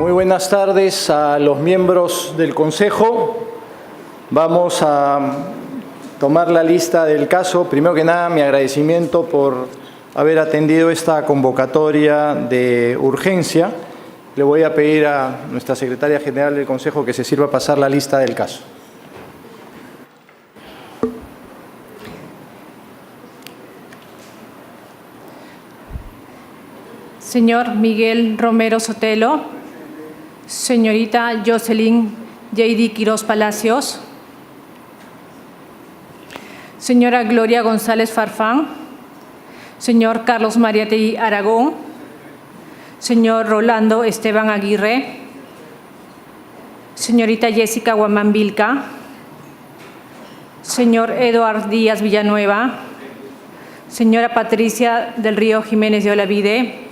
Muy buenas tardes a los miembros del Consejo. Vamos a tomar la lista del caso. Primero que nada, mi agradecimiento por haber atendido esta convocatoria de urgencia. Le voy a pedir a nuestra secretaria general del Consejo que se sirva a pasar la lista del caso. Señor Miguel Romero Sotelo, señorita Jocelyn J.D. Quiroz Palacios, señora Gloria González Farfán, señor Carlos Mariátegui Aragón, señor Rolando Esteban Aguirre, señorita Jessica Guamán Vilca, señor Eduard Díaz Villanueva, señora Patricia del Río Jiménez de Olavide,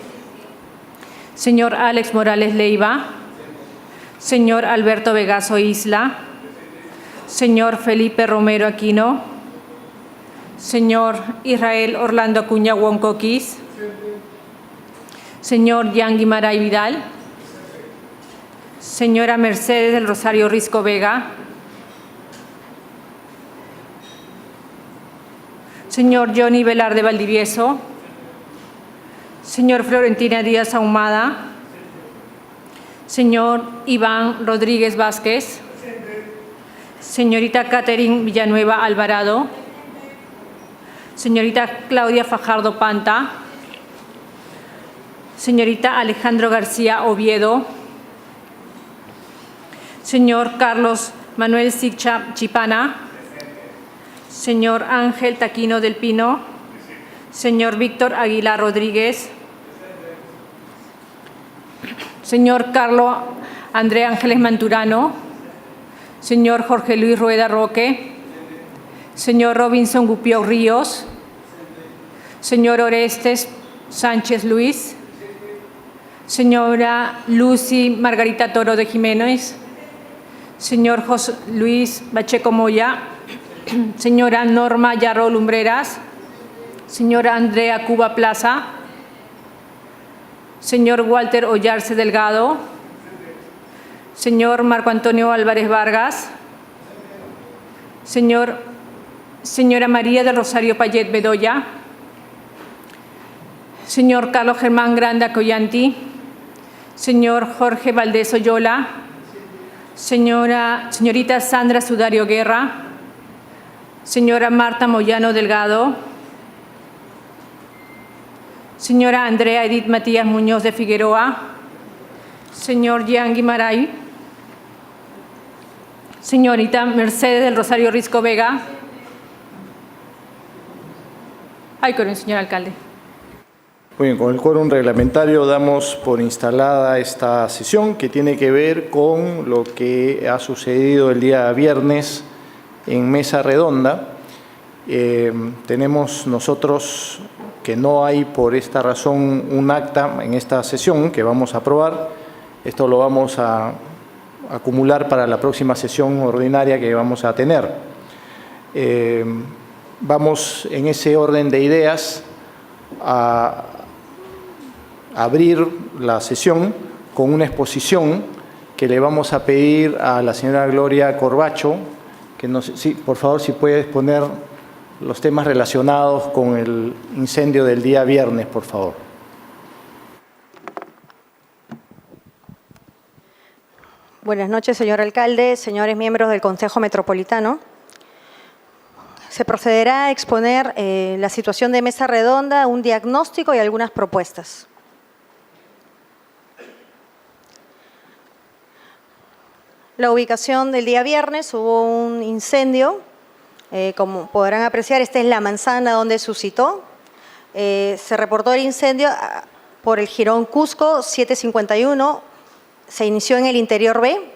señor Alex Morales Leiva, señor Alberto Vegaso Isla, señor Felipe Romero Aquino, señor Israel Orlando Acuña Huoncoquis, señor Jan Guimaray Vidal, señora Mercedes del Rosario Risco Vega, señor Johnny Velarde Valdivieso, señor Florentina Díaz Ahumada, señor Iván Rodríguez Vázquez, señorita Catherine Villanueva Alvarado, señorita Claudia Fajardo Panta, señorita Alejandro García Oviedo, señor Carlos Manuel Siccha Chipana, señor Ángel Taquino del Pino, señor Víctor Aguilar Rodríguez, señor Carlos André Ángeles Manturano, señor Jorge Luis Rueda Roque, señor Robinson Gupió Ríos, señor Orestes Sánchez Luis, señora Lucy Margarita Toro de Jiménez, señor José Luis Pacheco Moya, señora Norma Yarro Lumbreras, señora Andrea Cuba Plaza, señor Walter Ollarse Delgado, señor Marco Antonio Álvarez Vargas, señora María del Rosario Payet Bedoya, señor Carlos Germán Granda Collanti, señor Jorge Valdés Oyola, señorita Sandra Sudario Guerra, señora Marta Moyano Delgado, señora Andrea Edith Matías Muñoz de Figueroa, señor Jan Guimaray, señorita Mercedes del Rosario Risco Vega. Hay quórum, señor alcalde. Muy bien, con el quórum reglamentario damos por instalada esta sesión que tiene que ver con lo que ha sucedido el día viernes en mesa redonda. Tenemos nosotros que no hay por esta razón un acta en esta sesión que vamos a aprobar. Esto lo vamos a acumular para la próxima sesión ordinaria que vamos a tener. Vamos en ese orden de ideas a abrir la sesión con una exposición que le vamos a pedir a la señora Gloria Corbacho, que sí, por favor, si puede exponer los temas relacionados con el incendio del día viernes, por favor. Buenas noches, señor alcalde, señores miembros del Consejo Metropolitano. Se procederá a exponer la situación de mesa redonda, un diagnóstico y algunas propuestas. La ubicación del día viernes, hubo un incendio. Como podrán apreciar, esta es la manzana donde suscitó. Se reportó el incendio por el jirón Cusco 751. Se inició en el interior B.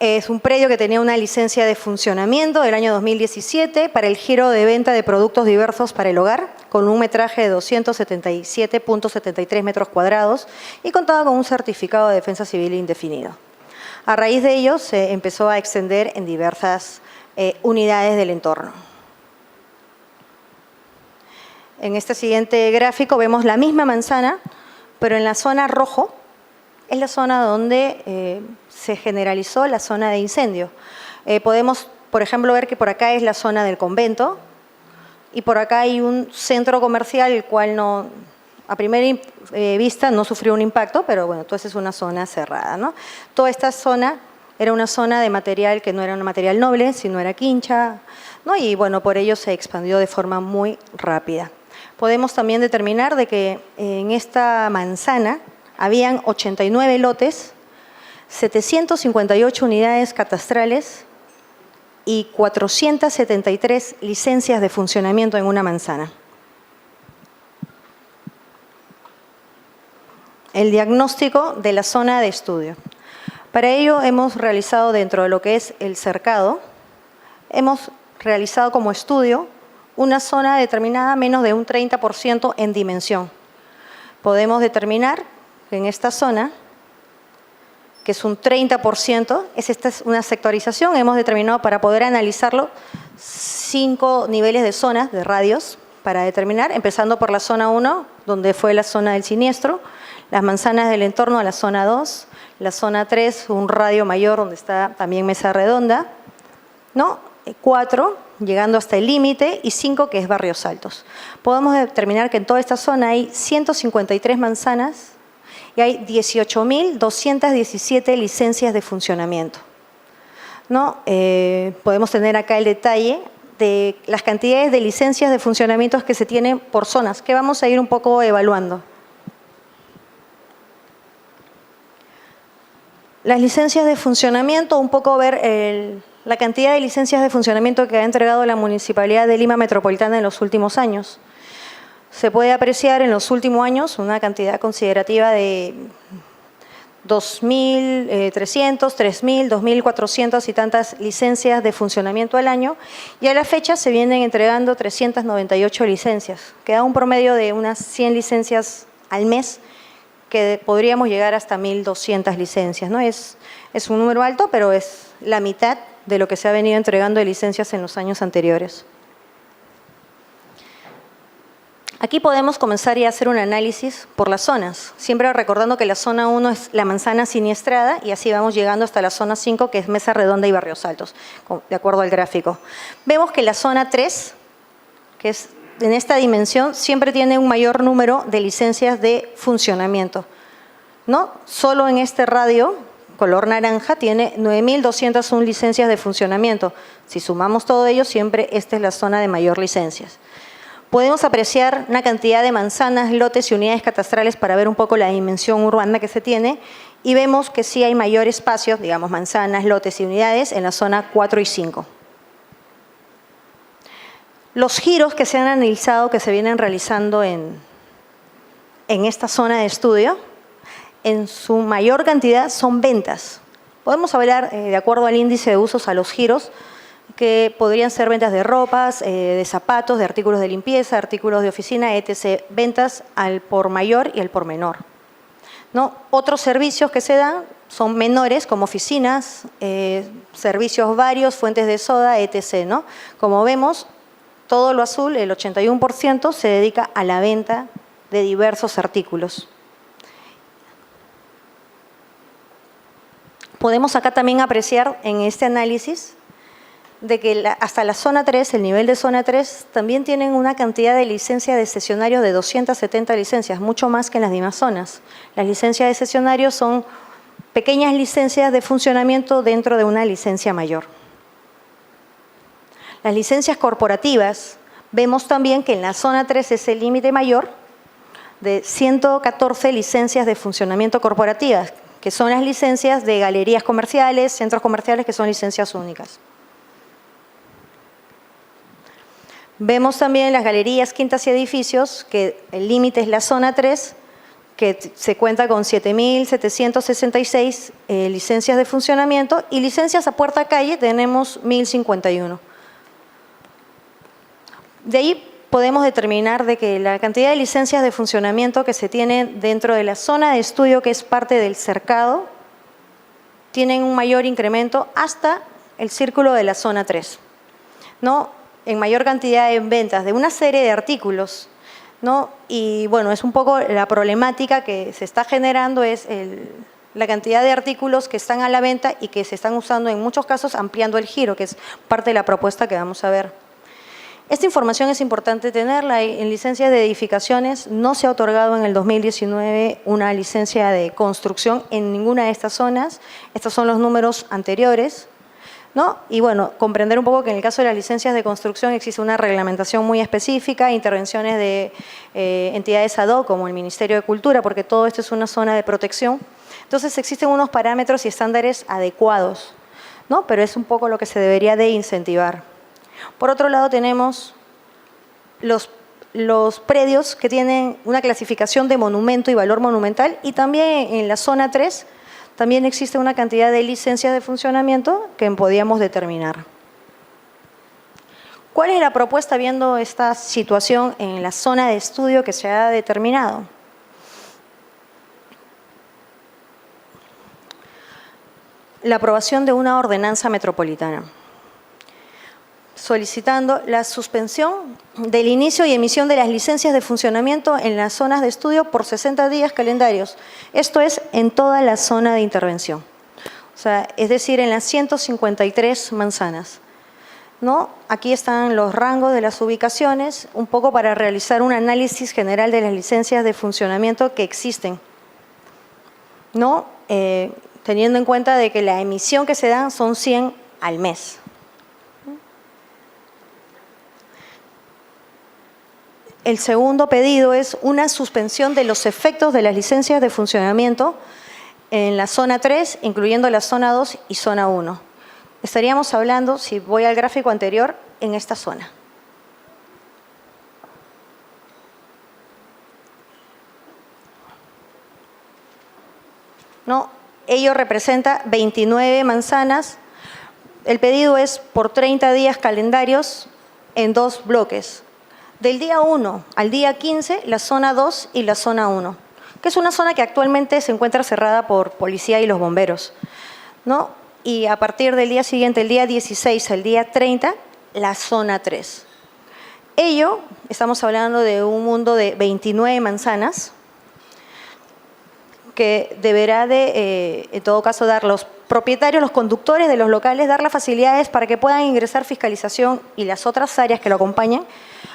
Es un predio que tenía una licencia de funcionamiento del año 2017 para el giro de venta de productos diversos para el hogar, con un metraje de 277.73 metros cuadrados y contaba con un certificado de defensa civil indefinido. A raíz de ello, se empezó a extender en diversas unidades del entorno. En este siguiente gráfico vemos la misma manzana, pero en la zona rojo es la zona donde se generalizó la zona de incendio. Podemos, por ejemplo, ver que por acá es la zona del convento y por acá hay un centro comercial el cual no, a primera vista no sufrió un impacto, pero bueno, entonces es una zona cerrada, ¿no? Toda esta zona era una zona de material que no era un material noble, sino era quincha, ¿no? Y bueno, por ello se expandió de forma muy rápida. Podemos también determinar de que en esta manzana habían 89 lotes, 758 unidades catastrales y 473 licencias de funcionamiento en una manzana. El diagnóstico de la zona de estudio. Para ello hemos realizado dentro de lo que es el cercado, hemos realizado como estudio una zona determinada menos de un 30% en dimensión. Podemos determinar que en esta zona, que es un 30%, esta es una sectorización, hemos determinado para poder analizarlo 5 niveles de zonas, de radios, para determinar, empezando por la zona 1, donde fue la zona del siniestro, las manzanas del entorno a la zona 2, la zona 3, un radio mayor donde está también Mesa Redonda, ¿no? 4, llegando hasta el límite, y 5, que es Barrios Altos. Podemos determinar que en toda esta zona hay 153 manzanas y hay 18.217 licencias de funcionamiento, ¿no? Podemos tener acá el detalle de las cantidades de licencias de funcionamiento que se tienen por zonas, que vamos a ir un poco evaluando. Las licencias de funcionamiento, un poco ver la cantidad de licencias de funcionamiento que ha entregado la Municipalidad de Lima Metropolitana en los últimos años. Se puede apreciar en los últimos años una cantidad considerativa de 2.300, 3.000, 2.400 y tantas licencias de funcionamiento al año, y a la fecha se vienen entregando 398 licencias, que da un promedio de unas 100 licencias al mes, que podríamos llegar hasta 1.200 licencias, ¿no? Es un número alto, pero es la mitad de lo que se ha venido entregando de licencias en los años anteriores. Aquí podemos comenzar ya a hacer un análisis por las zonas, siempre recordando que la zona 1 es la manzana siniestrada y así vamos llegando hasta la zona 5, que es Mesa Redonda y Barrios Altos, de acuerdo al gráfico. Vemos que la zona 3, que es en esta dimensión, siempre tiene un mayor número de licencias de funcionamiento, ¿no? Solo en este radio, color naranja, tiene 9.201 licencias de funcionamiento. Si sumamos todo ello, siempre esta es la zona de mayor licencias. Podemos apreciar una cantidad de manzanas, lotes y unidades catastrales para ver un poco la dimensión urbana que se tiene, y vemos que sí hay mayor espacio, digamos manzanas, lotes y unidades, en la zona 4 y 5. Los giros que se han analizado, que se vienen realizando en esta zona de estudio, en su mayor cantidad son ventas. Podemos hablar, de acuerdo al índice de usos, a los giros, que podrían ser ventas de ropas, de zapatos, de artículos de limpieza, artículos de oficina, etc. Ventas al por mayor y al por menor, ¿no? Otros servicios que se dan son menores, como oficinas, servicios varios, fuentes de soda, etc., ¿no? Como vemos, todo lo azul, el 81%, se dedica a la venta de diversos artículos. Podemos acá también apreciar en este análisis de que hasta la zona 3, el nivel de zona 3, también tienen una cantidad de licencias de sesionarios de 270 licencias, mucho más que en las demás zonas. Las licencias de sesionarios son pequeñas licencias de funcionamiento dentro de una licencia mayor. Las licencias corporativas, vemos también que en la zona 3 es el límite mayor de 114 licencias de funcionamiento corporativas, que son las licencias de galerías comerciales, centros comerciales, que son licencias únicas. Vemos también las galerías, quintas y edificios, que el límite es la zona 3, que se cuenta con 7.766 licencias de funcionamiento, y licencias a puerta calle tenemos 1.051. De ahí podemos determinar de que la cantidad de licencias de funcionamiento que se tienen dentro de la zona de estudio, que es parte del cercado, tienen un mayor incremento hasta el círculo de la zona 3, ¿no? En mayor cantidad en ventas de una serie de artículos, ¿no? Y bueno, es un poco la problemática que se está generando, es la cantidad de artículos que están a la venta y que se están usando en muchos casos ampliando el giro, que es parte de la propuesta que vamos a ver. Esta información es importante tenerla. En licencias de edificaciones no se ha otorgado en el 2019 una licencia de construcción en ninguna de estas zonas. Estos son los números anteriores, ¿no? Y bueno, comprender un poco que en el caso de las licencias de construcción existe una reglamentación muy específica, intervenciones de entidades ad hoc como el Ministerio de Cultura, porque todo esto es una zona de protección. Entonces existen unos parámetros y estándares adecuados, ¿no? Pero es un poco lo que se debería de incentivar. Por otro lado tenemos los predios que tienen una clasificación de monumento y valor monumental, y también en la zona 3 también existe una cantidad de licencias de funcionamiento que podíamos determinar. ¿Cuál es la propuesta viendo esta situación en la zona de estudio que se ha determinado? La aprobación de una ordenanza metropolitana, solicitando la suspensión del inicio y emisión de las licencias de funcionamiento en las zonas de estudio por 60 días calendarios. Esto es en toda la zona de intervención. O sea, es decir, en las 153 manzanas, ¿no? Aquí están los rangos de las ubicaciones, un poco para realizar un análisis general de las licencias de funcionamiento que existen, ¿no? Teniendo en cuenta de que la emisión que se dan son 100 al mes. El segundo pedido es una suspensión de los efectos de las licencias de funcionamiento en la zona 3, incluyendo la zona 2 y zona 1. Estaríamos hablando, si voy al gráfico anterior, en esta zona. ¿No? Ello representa 29 manzanas. El pedido es por 30 días calendarios en 2 bloques. Del día 1 al día 15, la zona 2 y la zona 1, que es una zona que actualmente se encuentra cerrada por policía y los bomberos, ¿no? Y a partir del día siguiente, el día 16 al día 30, la zona 3. Ello, estamos hablando de un mundo de 29 manzanas, que deberá de, en todo caso, dar los propietarios, los conductores de los locales, dar las facilidades para que puedan ingresar fiscalización y las otras áreas que lo acompañan,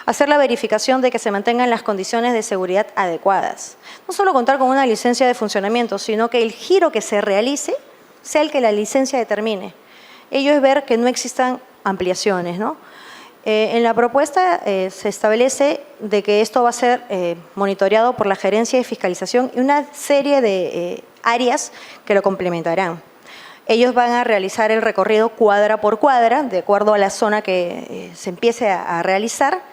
hacer la verificación de que se mantengan las condiciones de seguridad adecuadas. No solo contar con una licencia de funcionamiento, sino que el giro que se realice sea el que la licencia determine. Ello es ver que no existan ampliaciones, ¿no? En la propuesta se establece de que esto va a ser monitoreado por la Gerencia de Fiscalización y una serie de áreas que lo complementarán. Ellos van a realizar el recorrido cuadra por cuadra, de acuerdo a la zona que se empiece a realizar,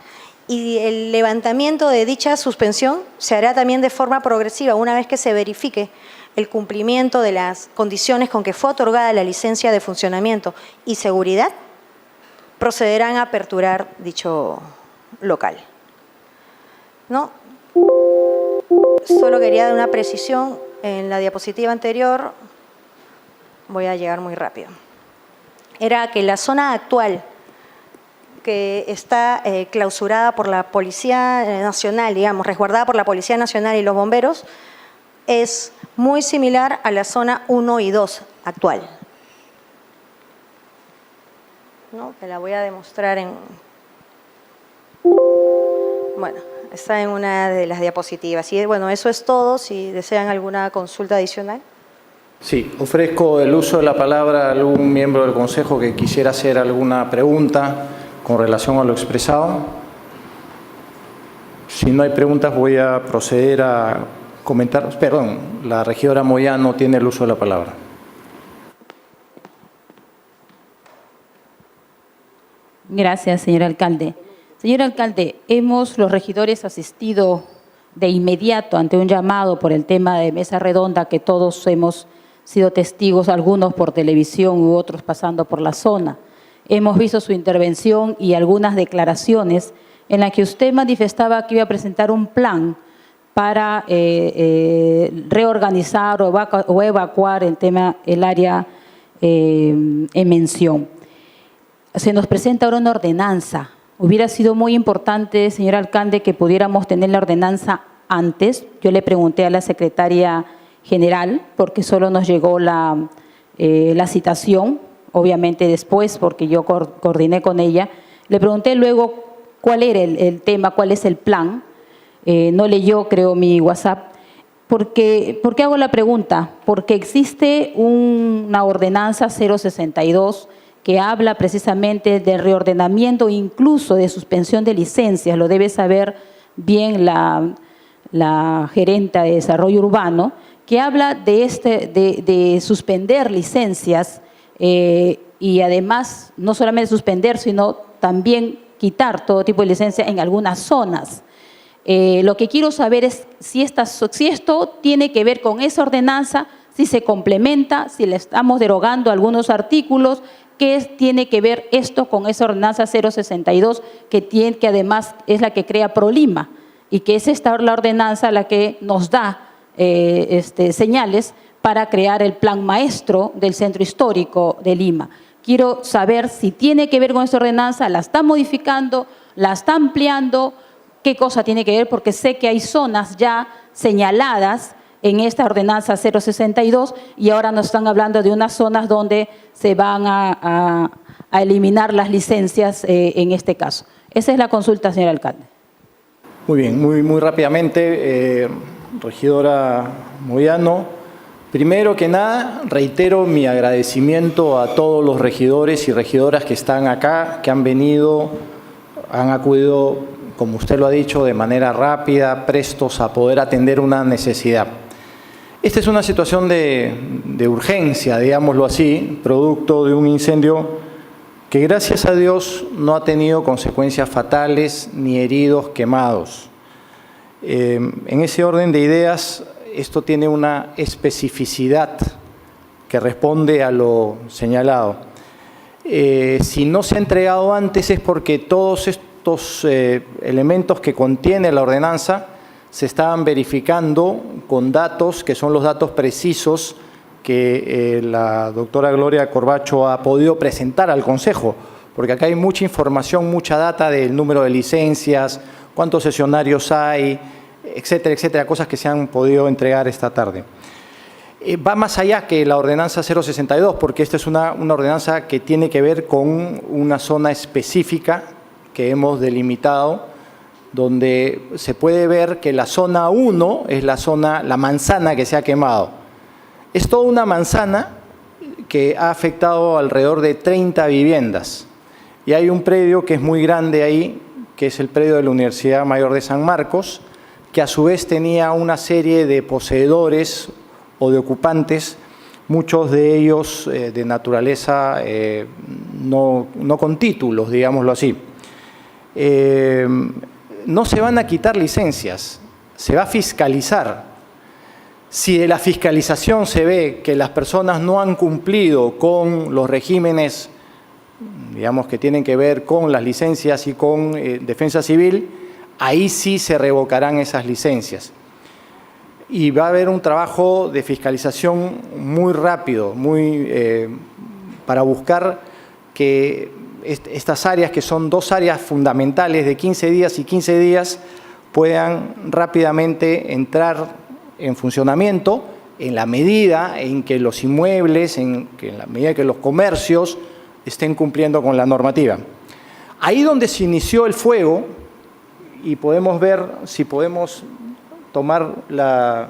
y el levantamiento de dicha suspensión se hará también de forma progresiva, una vez que se verifique el cumplimiento de las condiciones con que fue otorgada la licencia de funcionamiento y seguridad, procederán a aperturar dicho local, ¿no? Solo quería dar una precisión en la diapositiva anterior, voy a llegar muy rápido. Era que la zona actual que está clausurada por la Policía Nacional, digamos, resguardada por la Policía Nacional y los bomberos, es muy similar a la zona 1 y 2 actual, ¿no? Te la voy a demostrar en… Bueno, está en una de las diapositivas. Y bueno, eso es todo. Si desean alguna consulta adicional. Sí, ofrezco el uso de la palabra a algún miembro del Consejo que quisiera hacer alguna pregunta con relación a lo expresado. Si no hay preguntas, voy a proceder a comentar. Perdón, la regidora Moyano tiene el uso de la palabra. Gracias, señor alcalde. Señor alcalde, hemos los regidores asistido de inmediato ante un llamado por el tema de mesa redonda que todos hemos sido testigos, algunos por televisión u otros pasando por la zona. Hemos visto su intervención y algunas declaraciones en las que usted manifestaba que iba a presentar un plan para reorganizar o evacuar el área en mención. Se nos presenta ahora una ordenanza. Hubiera sido muy importante, señor alcalde, que pudiéramos tener la ordenanza antes. Yo le pregunté a la secretaria general, porque solo nos llegó la citación, obviamente después, porque yo coordiné con ella. Le pregunté luego cuál era el tema, cuál es el plan. No leyó, creo, mi WhatsApp. ¿Por qué hago la pregunta? Porque existe una ordenanza 062 que habla precisamente del reordenamiento, incluso de suspensión de licencias. Lo debe saber bien la gerenta de desarrollo urbano, que habla de suspender licencias y además no solamente suspender, sino también quitar todo tipo de licencia en algunas zonas. Lo que quiero saber es si esto tiene que ver con esa ordenanza, si se complementa, si le estamos derogando algunos artículos, qué tiene que ver esto con esa ordenanza 062 que además es la que crea ProLima y que es la ordenanza la que nos da señales para crear el plan maestro del Centro Histórico de Lima. Quiero saber si tiene que ver con esa ordenanza, la está modificando, la está ampliando, qué cosa tiene que ver, porque sé que hay zonas ya señaladas en esta ordenanza 062 y ahora nos están hablando de unas zonas donde se van a eliminar las licencias en este caso. Esa es la consulta, señor alcalde. Muy bien, muy rápidamente, regidora Moyano. Primero que nada, reitero mi agradecimiento a todos los regidores y regidoras que están acá, que han venido, han acudido, como usted lo ha dicho, de manera rápida, prestos a poder atender una necesidad. Esta es una situación de urgencia, digámoslo así, producto de un incendio que gracias a Dios no ha tenido consecuencias fatales ni heridos quemados. En ese orden de ideas, esto tiene una especificidad que responde a lo señalado. Si no se ha entregado antes es porque todos estos elementos que contiene la ordenanza se estaban verificando con datos que son los datos precisos que la doctora Gloria Corbacho ha podido presentar al Consejo, porque acá hay mucha información, mucha data del número de licencias, cuántos sesionarios hay, etcétera, etcétera, cosas que se han podido entregar esta tarde. Va más allá que la ordenanza 062, porque esta es una ordenanza que tiene que ver con una zona específica que hemos delimitado, donde se puede ver que la zona 1 es la manzana que se ha quemado. Es toda una manzana que ha afectado alrededor de 30 viviendas. Y hay un predio que es muy grande ahí, que es el predio de la Universidad Mayor de San Marcos, que a su vez tenía una serie de poseedores o de ocupantes, muchos de ellos de naturaleza no con títulos, digámoslo así. No se van a quitar licencias, se va a fiscalizar. Si de la fiscalización se ve que las personas no han cumplido con los regímenes, digamos, que tienen que ver con las licencias y con defensa civil, ahí sí se revocarán esas licencias. Y va a haber un trabajo de fiscalización muy rápido, para buscar que estas áreas, que son dos áreas fundamentales de 15 días y 15 días, puedan rápidamente entrar en funcionamiento en la medida en que los inmuebles, en la medida que los comercios estén cumpliendo con la normativa. Ahí donde se inició el fuego, y podemos ver, si podemos tomar la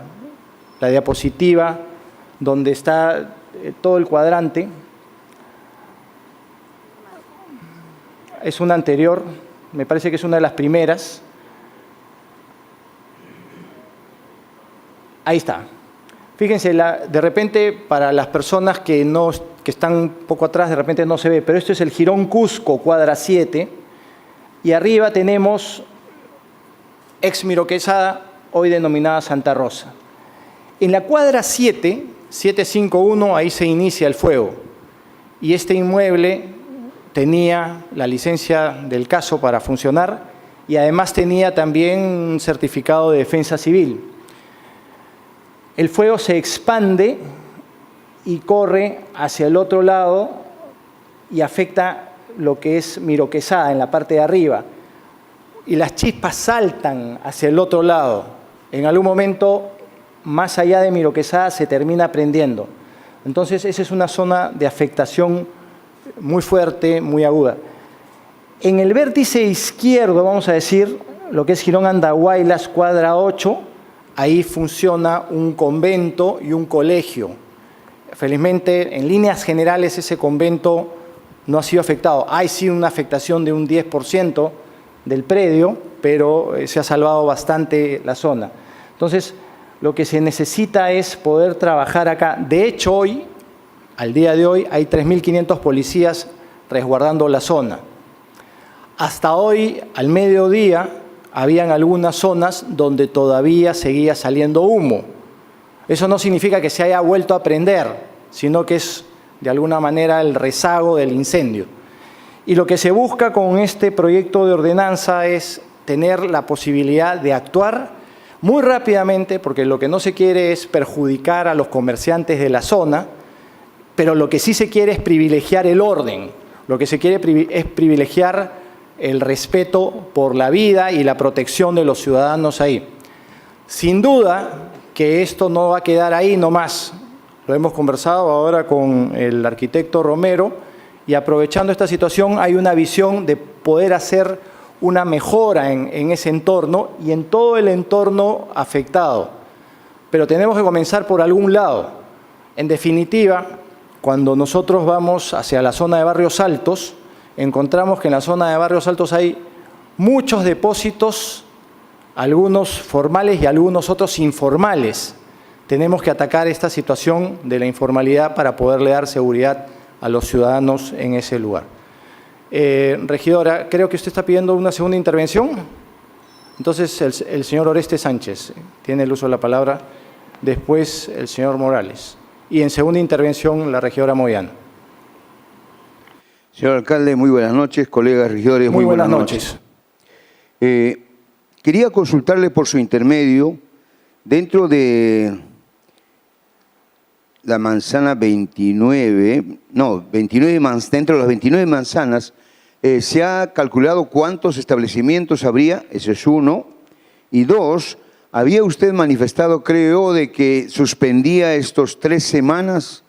diapositiva donde está todo el cuadrante, es una anterior, me parece que es una de las primeras. Ahí está. Fíjense, de repente, para las personas que están un poco atrás, de repente no se ve, pero esto es el Jirón Cusco, cuadra 7, y arriba tenemos ex Miro Quesada, hoy denominada Santa Rosa. En la cuadra 7, 751, ahí se inicia el fuego, y este inmueble tenía la licencia del caso para funcionar y además tenía también un certificado de defensa civil. El fuego se expande y corre hacia el otro lado y afecta lo que es Miro Quesada en la parte de arriba. Y las chispas saltan hacia el otro lado. En algún momento más allá de Miro Quesada se termina prendiendo. Entonces, esa es una zona de afectación muy fuerte, muy aguda. En el vértice izquierdo, vamos a decir, lo que es Girón Andahuaylas, cuadra 8, ahí funciona un convento y un colegio. Felizmente, en líneas generales, ese convento no ha sido afectado. Hay sí una afectación de un 10% del predio, pero se ha salvado bastante la zona. Entonces, lo que se necesita es poder trabajar acá. De hecho, hoy, al día de hoy, hay 3.500 policías resguardando la zona. Hasta hoy, al mediodía, habían algunas zonas donde todavía seguía saliendo humo. Eso no significa que se haya vuelto a prender, sino que es de alguna manera el rezago del incendio. Y lo que se busca con este proyecto de ordenanza es tener la posibilidad de actuar muy rápidamente, porque lo que no se quiere es perjudicar a los comerciantes de la zona, pero lo que sí se quiere es privilegiar el orden, lo que se quiere es privilegiar el respeto por la vida y la protección de los ciudadanos ahí. Sin duda que esto no va a quedar ahí nomás. Lo hemos conversado ahora con el arquitecto Romero y aprovechando esta situación hay una visión de poder hacer una mejora en ese entorno y en todo el entorno afectado. Pero tenemos que comenzar por algún lado. En definitiva, cuando nosotros vamos hacia la zona de Barrios Altos, encontramos que en la zona de Barrios Altos hay muchos depósitos, algunos formales y algunos otros informales. Tenemos que atacar esta situación de la informalidad para poderle dar seguridad a los ciudadanos en ese lugar. Regidora, creo que usted está pidiendo una segunda intervención. Entonces, el señor Oreste Sánchez tiene el uso de la palabra, después el señor Morales. Y en segunda intervención, la regidora Moyano. Señor alcalde, muy buenas noches. Colegas regidores, muy buenas noches. Quería consultarle por su intermedio, dentro de la manzana 29, dentro de las 29 manzanas, se ha calculado cuántos establecimientos habría, ese es uno, y dos, había usted manifestado, creo, de que suspendía estos 3 semanas,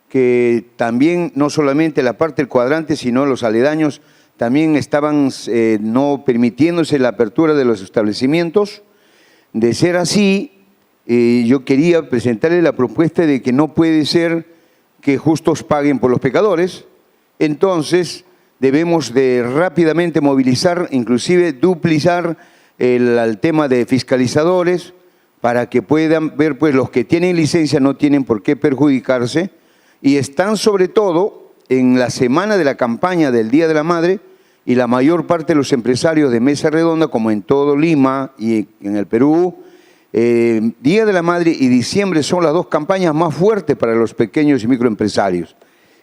que también no solamente la parte del cuadrante, sino los aledaños, también estaban no permitiéndose la apertura de los establecimientos. De ser así, yo quería presentarle la propuesta de que no puede ser que justos paguen por los pecadores. Entonces, debemos de rápidamente movilizar, inclusive duplicar el tema de fiscalizadores para que puedan ver, pues los que tienen licencia no tienen por qué perjudicarse y están sobre todo en la semana de la campaña del Día de la Madre y la mayor parte de los empresarios de Mesa Redonda, como en todo Lima y en el Perú, Día de la Madre y diciembre son las 2 campañas más fuertes para los pequeños y microempresarios.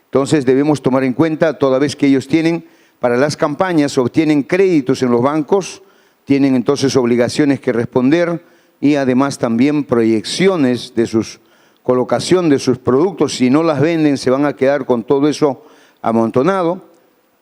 Entonces debemos tomar en cuenta, toda vez que ellos tienen, para las campañas, obtienen créditos en los bancos, tienen entonces obligaciones que responder y además también proyecciones de sus colocación de sus productos. Si no las venden, se van a quedar con todo eso amontonado.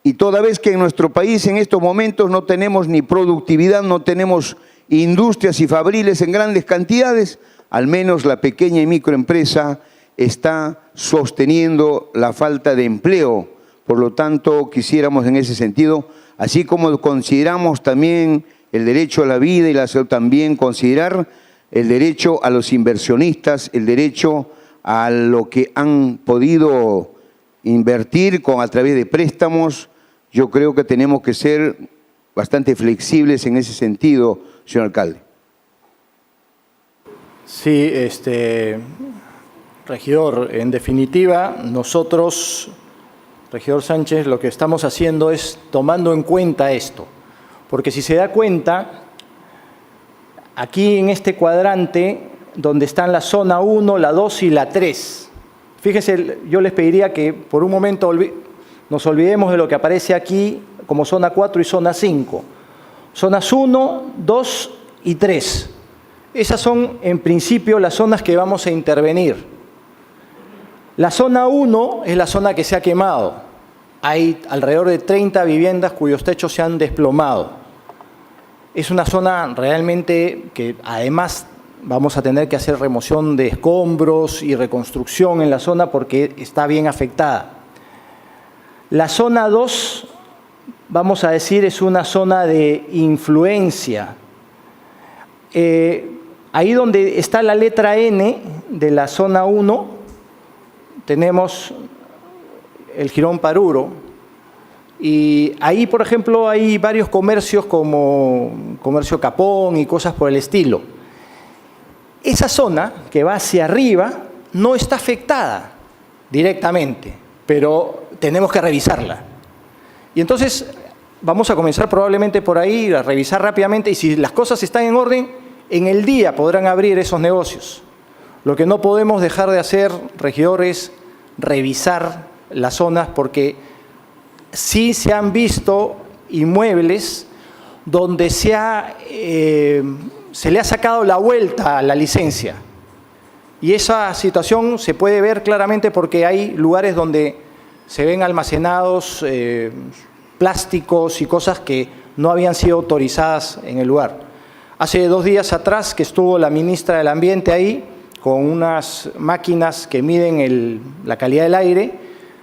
Y toda vez que en nuestro país en estos momentos no tenemos ni productividad, no tenemos industrias y fabriles en grandes cantidades, al menos la pequeña y microempresa está sosteniendo la falta de empleo. Por lo tanto, quisiéramos en ese sentido, así como consideramos también el derecho a la vida y la salud, también considerar el derecho a los inversionistas, el derecho a lo que han podido invertir a través de préstamos. Yo creo que tenemos que ser bastante flexibles en ese sentido, señor alcalde. Sí, regidor, en definitiva, nosotros, regidor Sánchez, lo que estamos haciendo es tomando en cuenta esto, porque si se da cuenta, aquí en este cuadrante, donde están la zona 1, la 2 y la 3, fíjese, yo les pediría que por un momento nos olvidemos de lo que aparece aquí como zona 4 y zona 5. Zonas 1, 2 y 3. Esas son, en principio, las zonas que vamos a intervenir. La zona 1 es la zona que se ha quemado. Hay alrededor de 30 viviendas cuyos techos se han desplomado. Es una zona realmente que, además vamos a tener que hacer remoción de escombros y reconstrucción en la zona porque está bien afectada. La zona 2, vamos a decir, es una zona de influencia. Ahí donde está la letra N de la zona 1, tenemos el Jirón Paruro. Y ahí, por ejemplo, hay varios comercios como Comercio Capón y cosas por el estilo. Esa zona que va hacia arriba no está afectada directamente, pero tenemos que revisarla. Y entonces vamos a comenzar probablemente por ahí, a revisar rápidamente, y si las cosas están en orden, en el día podrán abrir esos negocios. Lo que no podemos dejar de hacer, regidor, es revisar las zonas, porque sí se han visto inmuebles donde se le ha sacado la vuelta a la licencia. Y esa situación se puede ver claramente porque hay lugares donde se ven almacenados plásticos y cosas que no habían sido autorizadas en el lugar. Hace 2 días atrás que estuvo la ministra del Ambiente ahí con unas máquinas que miden la calidad del aire,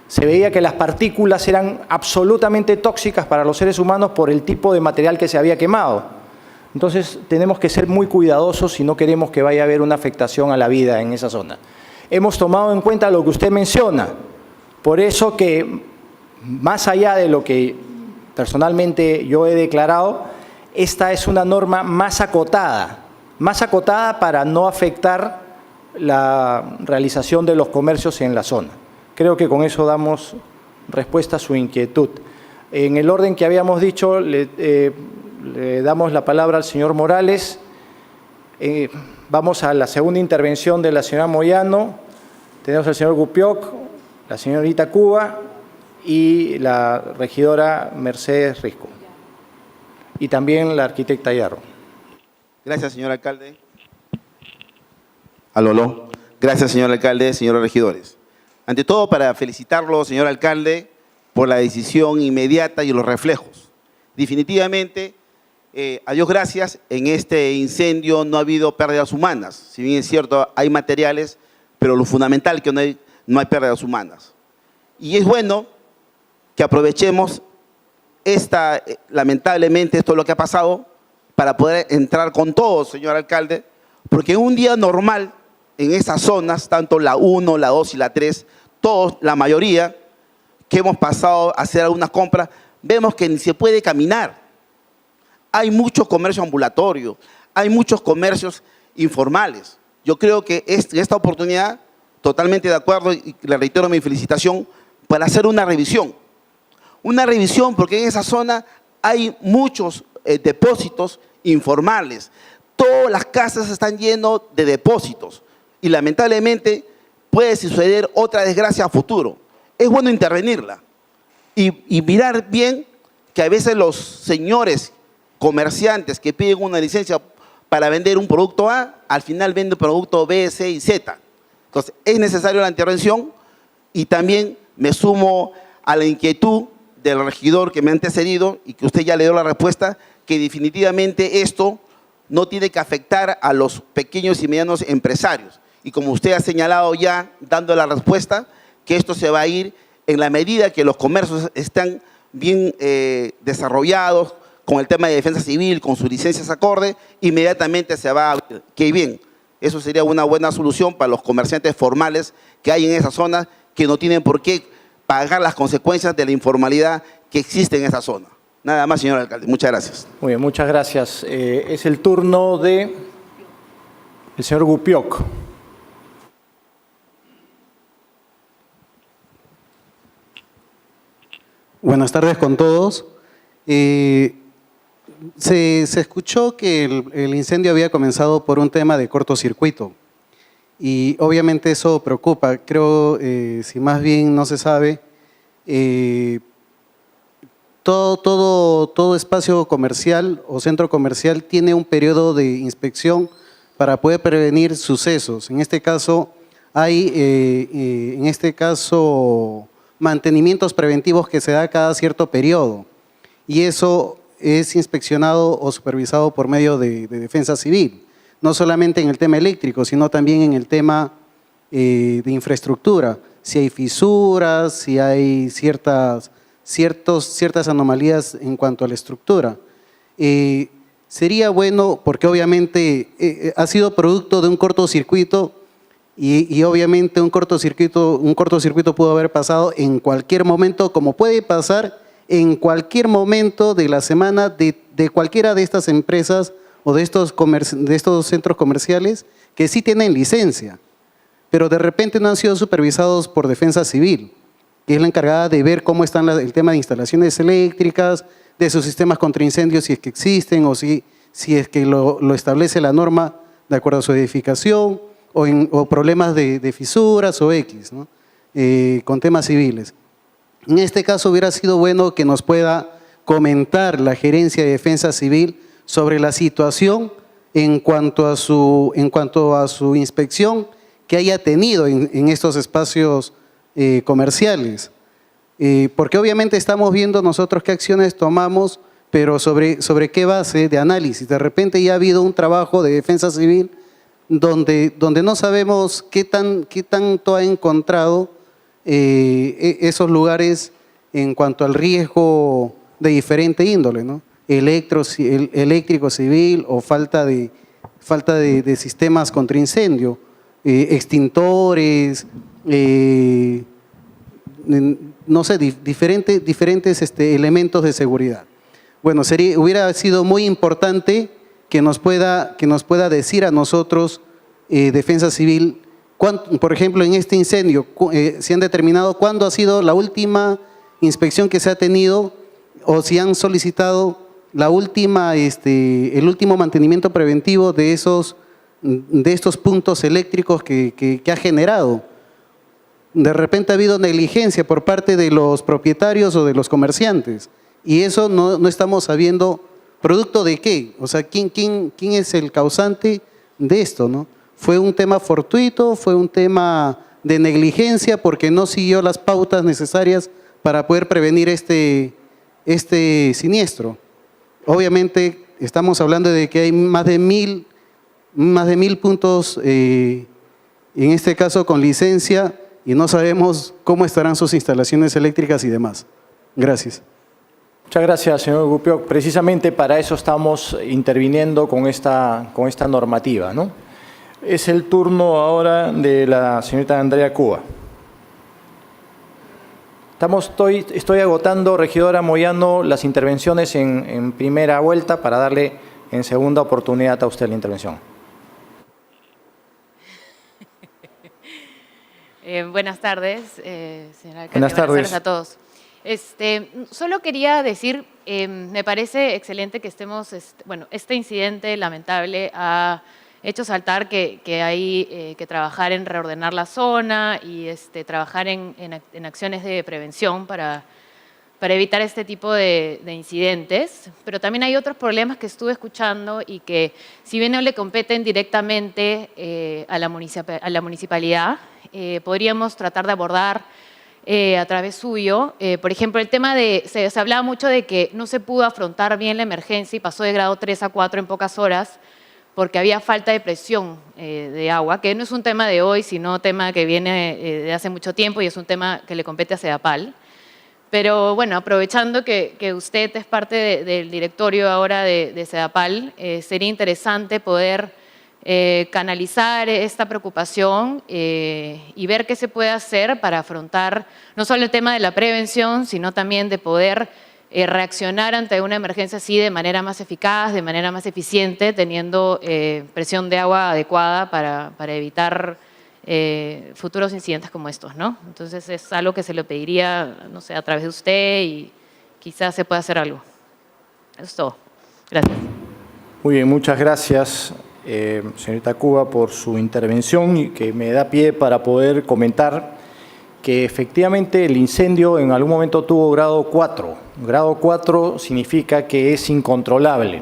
se veía que las partículas eran absolutamente tóxicas para los seres humanos por el tipo de material que se había quemado. Entonces tenemos que ser muy cuidadosos si no queremos que vaya a haber una afectación a la vida en esa zona. Hemos tomado en cuenta lo que usted menciona, por eso que más allá de lo que personalmente yo he declarado, esta es una norma más acotada para no afectar la realización de los comercios en la zona. Creo que con eso damos respuesta a su inquietud. En el orden que habíamos dicho, le damos la palabra al señor Morales. Vamos a la segunda intervención de la señora Moyano. Tenemos al señor Gupioc, la señorita Cuba y la regidora Mercedes Risco. Y también la arquitecta Yarro. Gracias, señor alcalde. Aló. Gracias, señor alcalde, señores regidores. Ante todo, para felicitarlo, señor alcalde, por la decisión inmediata y los reflejos. Definitivamente, a Dios gracias, en este incendio no ha habido pérdidas humanas. Si bien es cierto, hay materiales, pero lo fundamental es que no hay pérdidas humanas. Y es bueno que aprovechemos lamentablemente, esto es lo que ha pasado, para poder entrar con todo, señor alcalde, porque en un día normal, en esas zonas, tanto la 1, la 2 y la 3, todos, la mayoría, que hemos pasado a hacer algunas compras, vemos que ni se puede caminar. Hay mucho comercio ambulatorio, hay muchos comercios informales. Yo creo que esta oportunidad, totalmente de acuerdo, y le reitero mi felicitación, para hacer una revisión. Una revisión porque en esa zona hay muchos depósitos informales. Todas las casas están llenas de depósitos y lamentablemente puede suceder otra desgracia a futuro. Es bueno intervenirla y mirar bien que a veces los señores comerciantes que piden una licencia para vender un producto A, al final venden producto B, C y Z. Entonces, es necesaria la intervención y también me sumo a la inquietud del regidor que me ha antecedido y que usted ya le dio la respuesta, que definitivamente esto no tiene que afectar a los pequeños y medianos empresarios. Y como usted ha señalado ya, dando la respuesta, que esto se va a ir en la medida que los comercios están bien desarrollados, con el tema de defensa civil, con sus licencias acorde, inmediatamente se va a abrir. Qué bien, eso sería una buena solución para los comerciantes formales que hay en esa zona, que no tienen por qué pagar las consecuencias de la informalidad que existe en esa zona. Nada más, señor alcalde. Muchas gracias. Muy bien, muchas gracias. Es el turno del señor Gupioc. Buenas tardes con todos. Se escuchó que el incendio había comenzado por un tema de cortocircuito y obviamente eso preocupa. Creo, si más bien no se sabe, todo espacio comercial o centro comercial tiene un periodo de inspección para poder prevenir sucesos. En este caso, hay mantenimientos preventivos que se da cada cierto periodo y eso es inspeccionado o supervisado por medio de defensa civil. no solamente en el tema eléctrico, sino también en el tema de infraestructura. Si hay fisuras, si hay ciertas anomalías en cuanto a la estructura. Sería bueno, porque obviamente ha sido producto de un cortocircuito y obviamente un cortocircuito pudo haber pasado en cualquier momento, como puede pasar en cualquier momento de la semana de cualquiera de estas empresas o de estos centros comerciales que sí tienen licencia, pero de repente no han sido supervisados por Defensa Civil, que es la encargada de ver cómo están el tema de instalaciones eléctricas, de sus sistemas contra incendios, si es que existen o si es que lo establece la norma de acuerdo a su edificación, o problemas de fisuras o X, ¿no? Con temas civiles. En este caso hubiera sido bueno que nos pueda comentar la Gerencia de Defensa Civil sobre la situación en cuanto a su inspección que haya tenido en estos espacios comerciales. Porque obviamente estamos viendo nosotros qué acciones tomamos, pero sobre qué base de análisis. De repente ya ha habido un trabajo de Defensa Civil donde no sabemos qué tanto ha encontrado esos lugares en cuanto al riesgo de diferente índole, ¿no? Eléctrico, civil o falta de sistemas contra incendio, extintores, no sé, diferentes elementos de seguridad. Bueno, hubiera sido muy importante que nos pueda decir a nosotros, Defensa Civil, por ejemplo, en este incendio, si han determinado cuándo ha sido la última inspección que se ha tenido o si han solicitado el último mantenimiento preventivo de estos puntos eléctricos que ha generado. De repente ha habido negligencia por parte de los propietarios o de los comerciantes y eso no estamos sabiendo producto de qué, o sea, quién es el causante de esto, ¿no? ¿Fue un tema fortuito? ¿Fue un tema de negligencia porque no siguió las pautas necesarias para poder prevenir este siniestro? Obviamente estamos hablando de que hay más de 1000 puntos, en este caso con licencia, y no sabemos cómo estarán sus instalaciones eléctricas y demás. Gracias. Muchas gracias, señor Gupio. Precisamente para eso estamos interviniendo con esta normativa, ¿no? Es el turno ahora de la señorita Andrea Cuba. Estoy agotando, regidora Moyano, las intervenciones en primera vuelta para darle en segunda oportunidad a usted la intervención. Buenas tardes, señora alcalde. Buenas tardes A todos. Solo quería decir, me parece excelente que estemos, este incidente lamentable ha hecho saltar que hay que trabajar en reordenar la zona y trabajar en acciones de prevención para evitar este tipo de incidentes. Pero también hay otros problemas que estuve escuchando y que, si bien no le competen directamente a la municipalidad, podríamos tratar de abordar a través suyo. Por ejemplo, el tema se hablaba mucho de que no se pudo afrontar bien la emergencia y pasó de grado 3 a 4 en pocas horas porque había falta de presión de agua, que no es un tema de hoy, sino un tema que viene de hace mucho tiempo y es un tema que le compete a Sedapal. Pero bueno, aprovechando que usted es parte del directorio ahora de Sedapal, sería interesante poder canalizar esta preocupación y ver qué se puede hacer para afrontar no solo el tema de la prevención, sino también de poder reaccionar ante una emergencia así de manera más eficaz, de manera más eficiente, teniendo presión de agua adecuada para evitar futuros incidentes como estos, ¿no? Entonces es algo que se lo pediría, no sé, a través de usted y quizás se pueda hacer algo. Eso es todo. Gracias. Muy bien, muchas gracias, señorita Cuba, por su intervención y que me da pie para poder comentar que efectivamente el incendio en algún momento tuvo grado 4. Grado 4 significa que es incontrolable.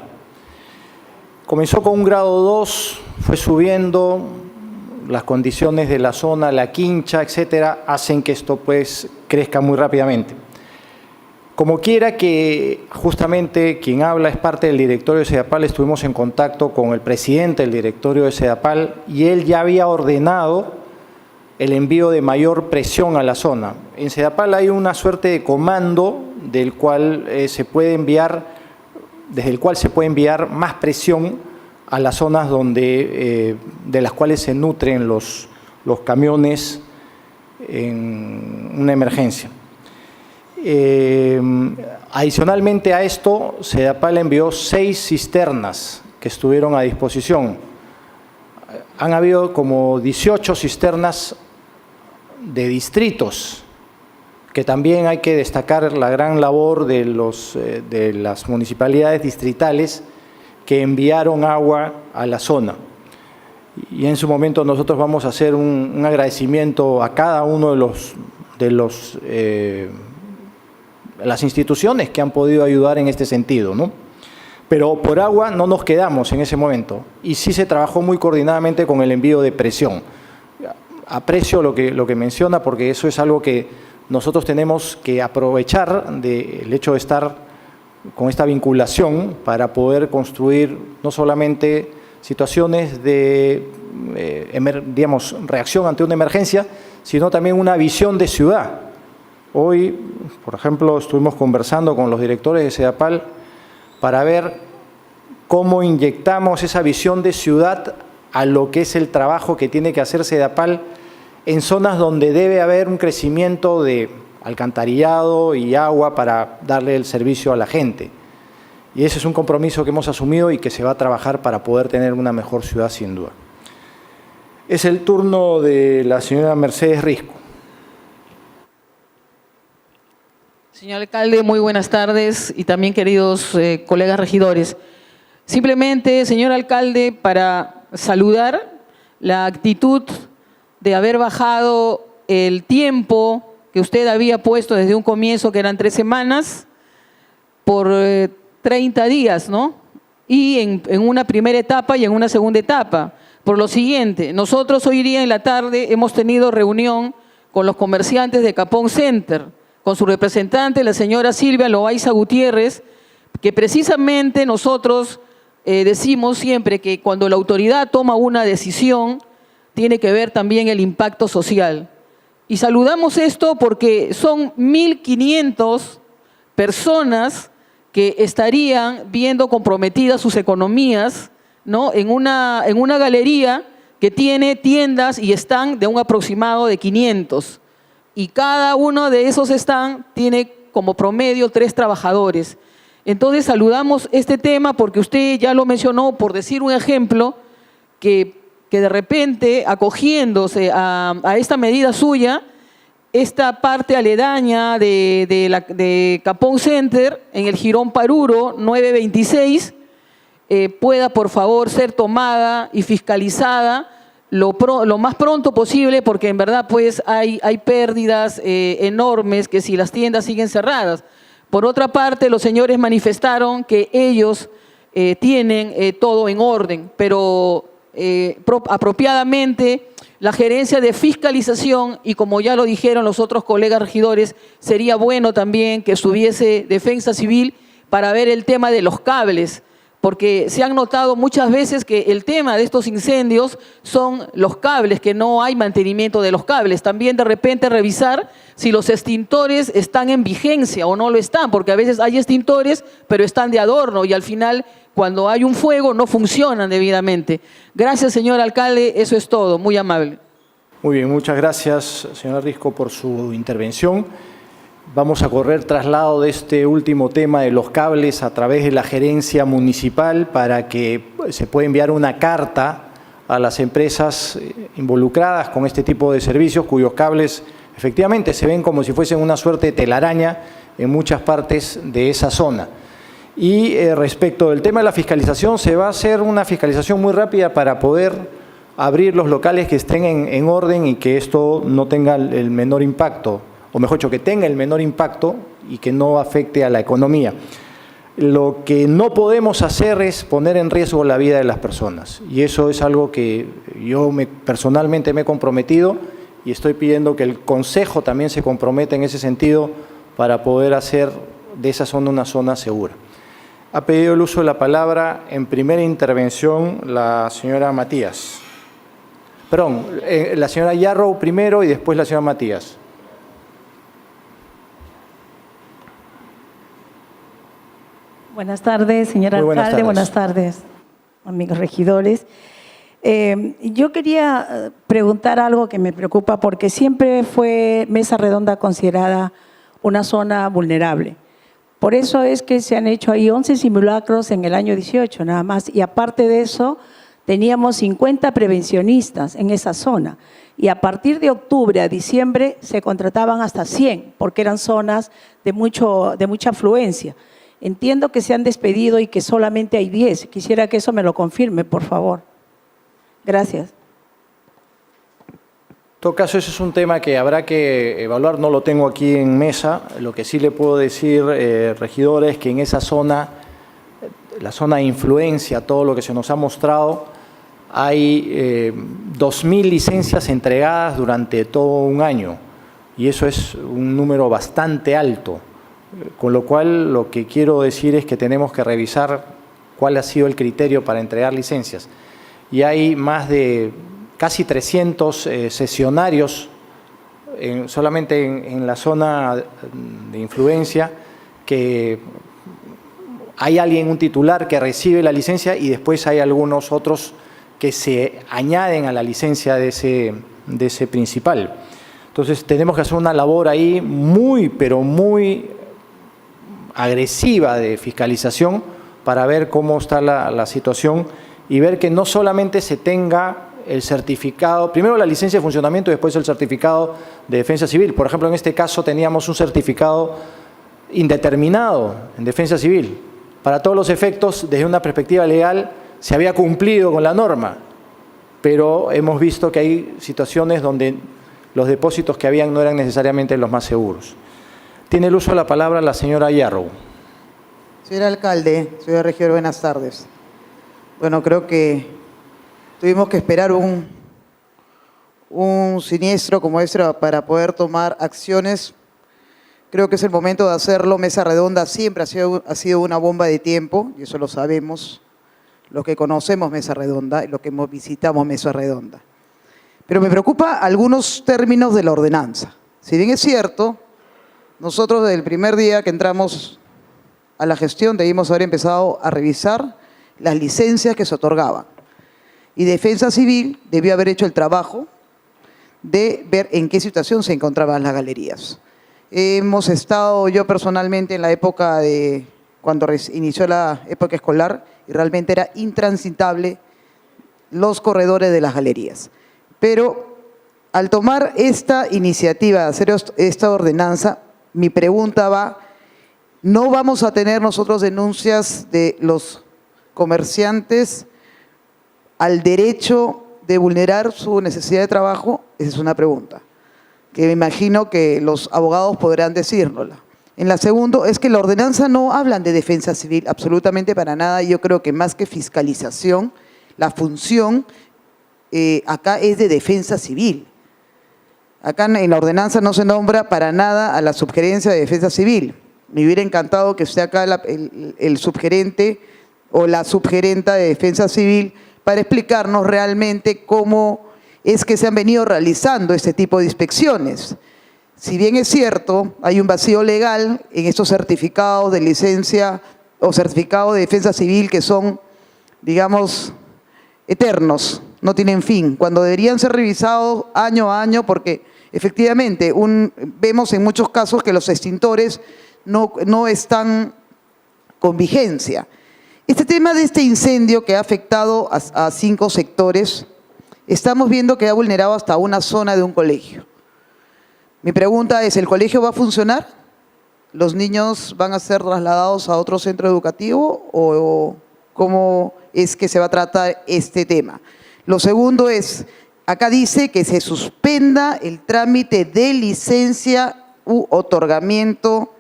Comenzó con un grado 2, fue subiendo, las condiciones de la zona, la quincha, etcétera, hacen que esto pues crezca muy rápidamente. Como quiera que justamente quien habla es parte del directorio de SEDAPAL, estuvimos en contacto con el presidente del directorio de SEDAPAL y él ya había ordenado el envío de mayor presión a la zona. En SEDAPAL hay una suerte de comando del cual se puede enviar, desde el cual se puede enviar más presión a las zonas donde, de las cuales se nutren los camiones en una emergencia. Adicionalmente a esto, SEDAPAL envió 6 cisternas que estuvieron a disposición. Han habido como 18 cisternas de distritos, que también hay que destacar la gran labor de las municipalidades distritales que enviaron agua a la zona. Y en su momento nosotros vamos a hacer un agradecimiento a cada uno de las instituciones que han podido ayudar en este sentido, ¿no? Pero por agua no nos quedamos en ese momento y sí se trabajó muy coordinadamente con el envío de presión. Aprecio lo que menciona porque eso es algo que nosotros tenemos que aprovechar del hecho de estar con esta vinculación para poder construir no solamente situaciones de, digamos, reacción ante una emergencia, sino también una visión de ciudad. Hoy, por ejemplo, estuvimos conversando con los directores de SEDAPAL para ver cómo inyectamos esa visión de ciudad a lo que es el trabajo que tiene que hacer SEDAPAL en zonas donde debe haber un crecimiento de alcantarillado y agua para darle el servicio a la gente. Y ese es un compromiso que hemos asumido y que se va a trabajar para poder tener una mejor ciudad, sin duda. Es el turno de la señora Mercedes Risco. Señor alcalde, muy buenas tardes y también queridos colegas regidores. Simplemente, señor alcalde, para saludar la actitud de haber bajado el tiempo que usted había puesto desde un comienzo, que eran 3 semanas, por 30 días, ¿no? Y en una primera etapa y en una segunda etapa. Por lo siguiente, nosotros hoy día en la tarde hemos tenido reunión con los comerciantes de Capón Center, con su representante, la señora Silvia Loaiza Gutiérrez, que precisamente nosotros decimos siempre que cuando la autoridad toma una decisión, tiene que ver también el impacto social. Y saludamos esto porque son 1.500 personas que estarían viendo comprometidas sus economías, ¿no? en una galería que tiene tiendas y stand de un aproximado de 500. Y cada uno de esos stand tiene como promedio 3 trabajadores. Entonces saludamos este tema porque usted ya lo mencionó, por decir un ejemplo, que de repente, acogiéndose a esta medida suya, esta parte aledaña de Capón Center, en el Jirón Paruro 926, pueda por favor ser tomada y fiscalizada lo más pronto posible, porque en verdad pues hay pérdidas enormes que si las tiendas siguen cerradas. Por otra parte, los señores manifestaron que ellos tienen todo en orden, pero apropiadamente la gerencia de fiscalización, y como ya lo dijeron los otros colegas regidores, sería bueno también que estuviese Defensa Civil para ver el tema de los cables, porque se han notado muchas veces que el tema de estos incendios son los cables, que no hay mantenimiento de los cables. También de repente revisar si los extintores están en vigencia o no lo están, porque a veces hay extintores pero están de adorno y al final cuando hay un fuego no funcionan debidamente. Gracias, señor alcalde, eso es todo, muy amable. Muy bien, muchas gracias, señora Risco, por su intervención. Vamos a correr traslado de este último tema de los cables a través de la gerencia municipal para que se pueda enviar una carta a las empresas involucradas con este tipo de servicios, cuyos cables efectivamente se ven como si fuesen una suerte de telaraña en muchas partes de esa zona. Y respecto del tema de la fiscalización, se va a hacer una fiscalización muy rápida para poder abrir los locales que estén en orden y que esto no tenga el menor impacto, o mejor dicho, que tenga el menor impacto y que no afecte a la economía. Lo que no podemos hacer es poner en riesgo la vida de las personas, y eso es algo que yo personalmente me he comprometido y estoy pidiendo que el Consejo también se comprometa en ese sentido para poder hacer de esa zona una zona segura. Ha pedido el uso de la palabra en primera intervención la señora Matías. Perdón, la señora Yarrow primero y después la señora Matías. Buenas tardes, señor Muy buenas alcalde. tardes. Buenas tardes, amigos regidores. Yo quería preguntar algo que me preocupa porque siempre fue Mesa Redonda considerada una zona vulnerable. Por eso es que se han hecho ahí 11 simulacros en el año 18 nada más, y aparte de eso teníamos 50 prevencionistas en esa zona, y a partir de octubre a diciembre se contrataban hasta 100 porque eran zonas de mucha afluencia. Entiendo que se han despedido y que solamente hay 10. Quisiera que eso me lo confirme, por favor. Gracias. En todo caso, ese es un tema que habrá que evaluar, no lo tengo aquí en mesa. Lo que sí le puedo decir, regidor, es que en esa zona, la zona de influencia, todo lo que se nos ha mostrado, hay 2.000 licencias entregadas durante todo un año, y eso es un número bastante alto. Con lo cual, lo que quiero decir es que tenemos que revisar cuál ha sido el criterio para entregar licencias. Y hay más de casi 300 sesionarios solamente en la zona de influencia, que hay un titular que recibe la licencia y después hay algunos otros que se añaden a la licencia de ese principal. Entonces, tenemos que hacer una labor ahí pero muy agresiva de fiscalización para ver cómo está la situación y ver que no solamente se tenga el certificado, primero la licencia de funcionamiento y después el certificado de defensa civil. Por ejemplo, en este caso teníamos un certificado indeterminado en defensa civil. Para todos los efectos, desde una perspectiva legal, se había cumplido con la norma, pero hemos visto que hay situaciones donde los depósitos que habían no eran necesariamente los más seguros. Tiene el uso de la palabra la señora Yarrow. Señor alcalde, señor regidor, buenas tardes. Bueno, creo que tuvimos que esperar un siniestro como este para poder tomar acciones. Creo que es el momento de hacerlo. Mesa Redonda siempre ha sido una bomba de tiempo, y eso lo sabemos, los que conocemos Mesa Redonda y los que visitamos Mesa Redonda. Pero me preocupa algunos términos de la ordenanza. Si bien es cierto, nosotros desde el primer día que entramos a la gestión debimos haber empezado a revisar las licencias que se otorgaban. Y Defensa Civil debió haber hecho el trabajo de ver en qué situación se encontraban las galerías. Hemos estado yo personalmente en la época de cuando inició la época escolar y realmente era intransitable los corredores de las galerías. Pero al tomar esta iniciativa de hacer esta ordenanza, mi pregunta va, ¿no vamos a tener nosotros denuncias de los comerciantes al derecho de vulnerar su necesidad de trabajo? Esa es una pregunta que me imagino que los abogados podrán decírnosla. En la segunda, es que la ordenanza no hablan de defensa civil absolutamente para nada. Yo creo que más que fiscalización, la función acá es de defensa civil. Acá en la ordenanza no se nombra para nada a la subgerencia de defensa civil. Me hubiera encantado que esté acá el subgerente o la subgerenta de defensa civil para explicarnos realmente cómo es que se han venido realizando este tipo de inspecciones. Si bien es cierto, hay un vacío legal en estos certificados de licencia o certificados de defensa civil que son, digamos, eternos, no tienen fin, cuando deberían ser revisados año a año, porque efectivamente vemos en muchos casos que los extintores no están con vigencia. Este tema de este incendio que ha afectado a 5 sectores, estamos viendo que ha vulnerado hasta una zona de un colegio. Mi pregunta es, ¿el colegio va a funcionar? ¿Los niños van a ser trasladados a otro centro educativo o cómo es que se va a tratar este tema? Lo segundo es, acá dice que se suspenda el trámite de licencia u otorgamiento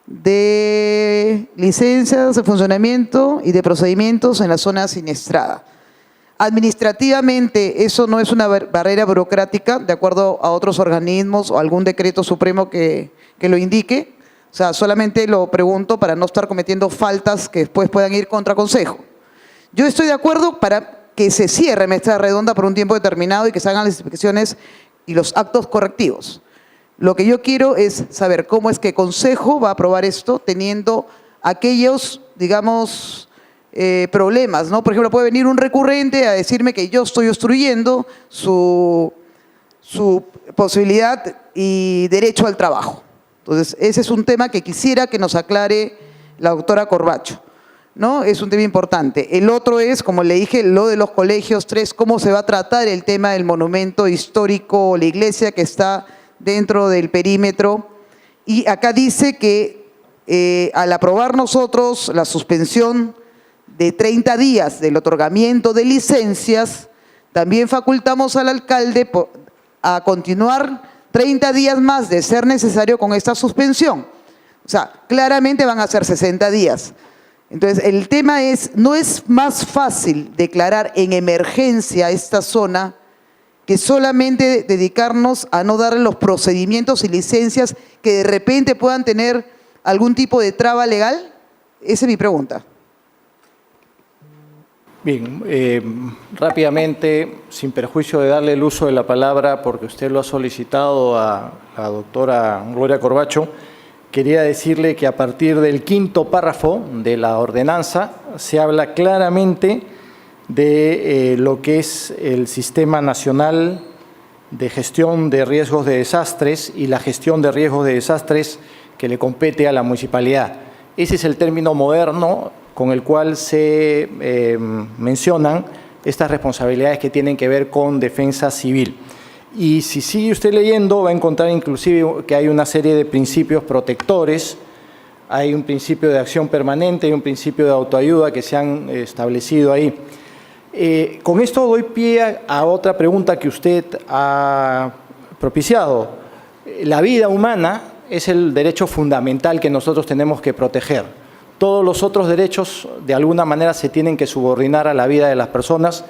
de licencias de funcionamiento y de procedimientos en la zona siniestrada. Administrativamente, eso no es una barrera burocrática, de acuerdo a otros organismos o algún decreto supremo que lo indique. O sea, solamente lo pregunto para no estar cometiendo faltas que después puedan ir contra consejo. Yo estoy de acuerdo para que se cierre mesa redonda por un tiempo determinado y que se hagan las inspecciones y los actos correctivos. Lo que yo quiero es saber cómo es que Consejo va a aprobar esto teniendo aquellos, digamos, problemas, ¿no? Por ejemplo, puede venir un recurrente a decirme que yo estoy obstruyendo su posibilidad y derecho al trabajo. Entonces, ese es un tema que quisiera que nos aclare la doctora Corbacho, ¿no? Es un tema importante. El otro es, como le dije, lo de los colegios. 3, cómo se va a tratar el tema del monumento histórico, la iglesia que está dentro del perímetro. Y acá dice que al aprobar nosotros la suspensión de 30 días del otorgamiento de licencias, también facultamos al alcalde a continuar 30 días más de ser necesario con esta suspensión. O sea, claramente van a ser 60 días. Entonces, el tema es, no es más fácil declarar en emergencia esta zona que solamente dedicarnos a no darle los procedimientos y licencias que de repente puedan tener algún tipo de traba legal. Esa es mi pregunta. Bien, rápidamente, sin perjuicio de darle el uso de la palabra, porque usted lo ha solicitado a la doctora Gloria Corbacho, quería decirle que a partir del 5º párrafo de la ordenanza se habla claramente de lo que es el Sistema Nacional de Gestión de Riesgos de Desastres y la gestión de riesgos de desastres que le compete a la municipalidad. Ese es el término moderno con el cual se mencionan estas responsabilidades que tienen que ver con defensa civil. Y si sigue usted leyendo, va a encontrar inclusive que hay una serie de principios protectores, hay un principio de acción permanente y un principio de autoayuda que se han establecido ahí. Con esto doy pie a otra pregunta que usted ha propiciado. La vida humana es el derecho fundamental que nosotros tenemos que proteger. Todos los otros derechos, de alguna manera, se tienen que subordinar a la vida de las personas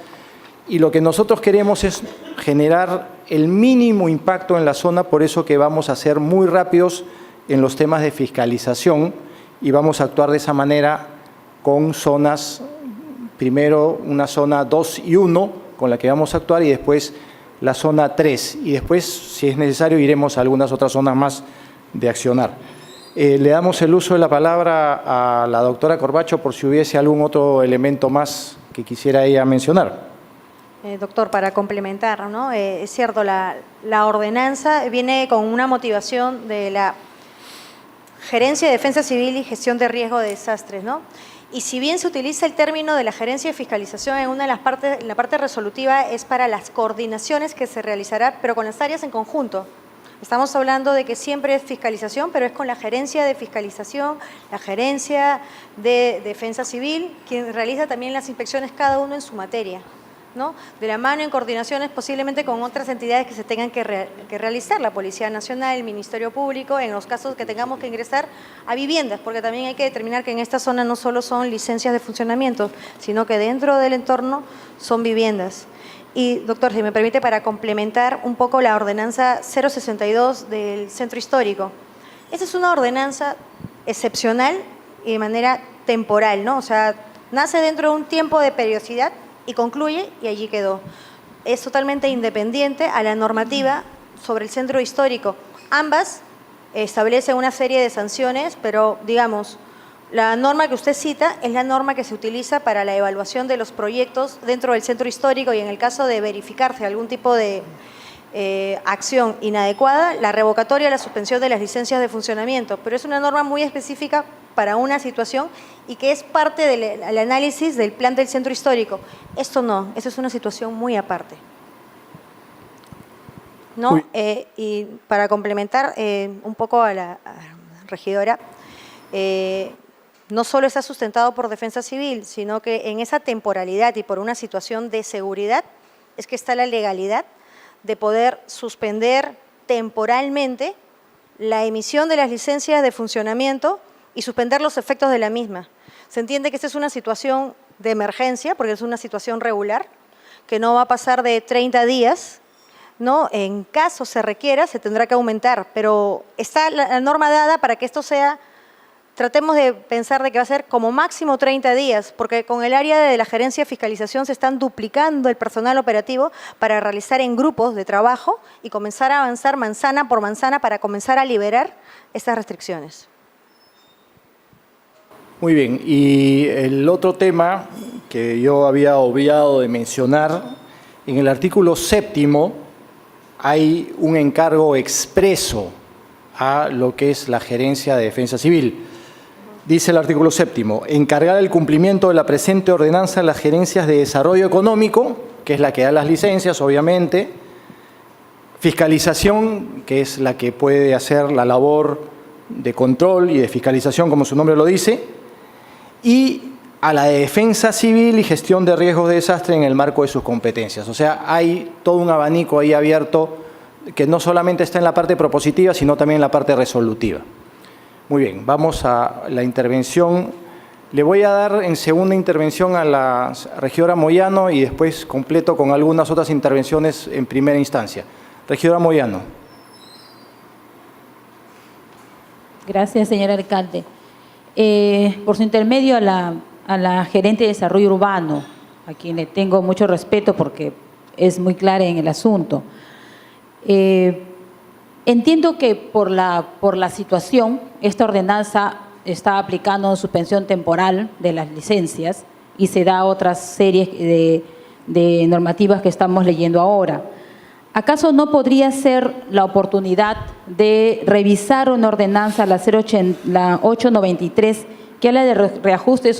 y lo que nosotros queremos es generar el mínimo impacto en la zona, por eso que vamos a ser muy rápidos en los temas de fiscalización y vamos a actuar de esa manera con zonas, primero una zona 2 y 1 con la que vamos a actuar y después la zona 3 y después, si es necesario, iremos a algunas otras zonas más de accionar. Le damos el uso de la palabra a la doctora Corbacho por si hubiese algún otro elemento más que quisiera ella mencionar. Doctor, para complementar, ¿no? Es cierto, la ordenanza viene con una motivación de la Gerencia de Defensa Civil y Gestión de Riesgo de Desastres, ¿no? Y si bien se utiliza el término de la gerencia de fiscalización en una de las partes, la parte resolutiva es para las coordinaciones que se realizará, pero con las áreas en conjunto. Estamos hablando de que siempre es fiscalización, pero es con la gerencia de fiscalización, la gerencia de defensa civil, quien realiza también las inspecciones cada uno en su materia, ¿no? De la mano en coordinaciones posiblemente con otras entidades que se tengan que realizar, la Policía Nacional, el Ministerio Público, en los casos que tengamos que ingresar a viviendas, porque también hay que determinar que en esta zona no solo son licencias de funcionamiento, sino que dentro del entorno son viviendas. Y, doctor, si me permite, para complementar un poco la ordenanza 062 del Centro Histórico. Esta es una ordenanza excepcional y de manera temporal, ¿no? O sea, nace dentro de un tiempo de periodicidad y concluye y allí quedó. Es totalmente independiente a la normativa sobre el Centro Histórico. Ambas establecen una serie de sanciones, pero, digamos, la norma que usted cita es la norma que se utiliza para la evaluación de los proyectos dentro del centro histórico y en el caso de verificarse algún tipo de acción inadecuada, la revocatoria, la suspensión de las licencias de funcionamiento. Pero es una norma muy específica para una situación y que es parte del análisis del plan del centro histórico. Esto no, esto es una situación muy aparte, ¿no? Y para complementar un poco a la regidora, no solo está sustentado por defensa civil, sino que en esa temporalidad y por una situación de seguridad es que está la legalidad de poder suspender temporalmente la emisión de las licencias de funcionamiento y suspender los efectos de la misma. Se entiende que esta es una situación de emergencia, porque es una situación regular, que no va a pasar de 30 días ¿no? En caso se requiera, se tendrá que aumentar, pero está la norma dada para que esto sea, tratemos de pensar de que va a ser como máximo 30 días, porque con el área de la gerencia de fiscalización se están duplicando el personal operativo para realizar en grupos de trabajo y comenzar a avanzar manzana por manzana para comenzar a liberar estas restricciones. Muy bien, y el otro tema que yo había obviado de mencionar, en el artículo 7º hay un encargo expreso a lo que es la Gerencia de Defensa Civil. Dice el artículo 7º, encargar el cumplimiento de la presente ordenanza a las gerencias de desarrollo económico, que es la que da las licencias, obviamente, fiscalización, que es la que puede hacer la labor de control y de fiscalización, como su nombre lo dice, y a la de defensa civil y gestión de riesgos de desastre en el marco de sus competencias. O sea, hay todo un abanico ahí abierto que no solamente está en la parte propositiva, sino también en la parte resolutiva. Muy bien, vamos a la intervención. Le voy a dar en segunda intervención a la regidora Moyano y después completo con algunas otras intervenciones en primera instancia. Regidora Moyano. Gracias, señor alcalde. Por su intermedio a la gerente de desarrollo urbano, a quien le tengo mucho respeto porque es muy clara en el asunto. Entiendo que por la situación, esta ordenanza está aplicando suspensión temporal de las licencias y se da otras series de normativas que estamos leyendo ahora. ¿Acaso no podría ser la oportunidad de revisar una ordenanza, la 893, que habla de reajuste de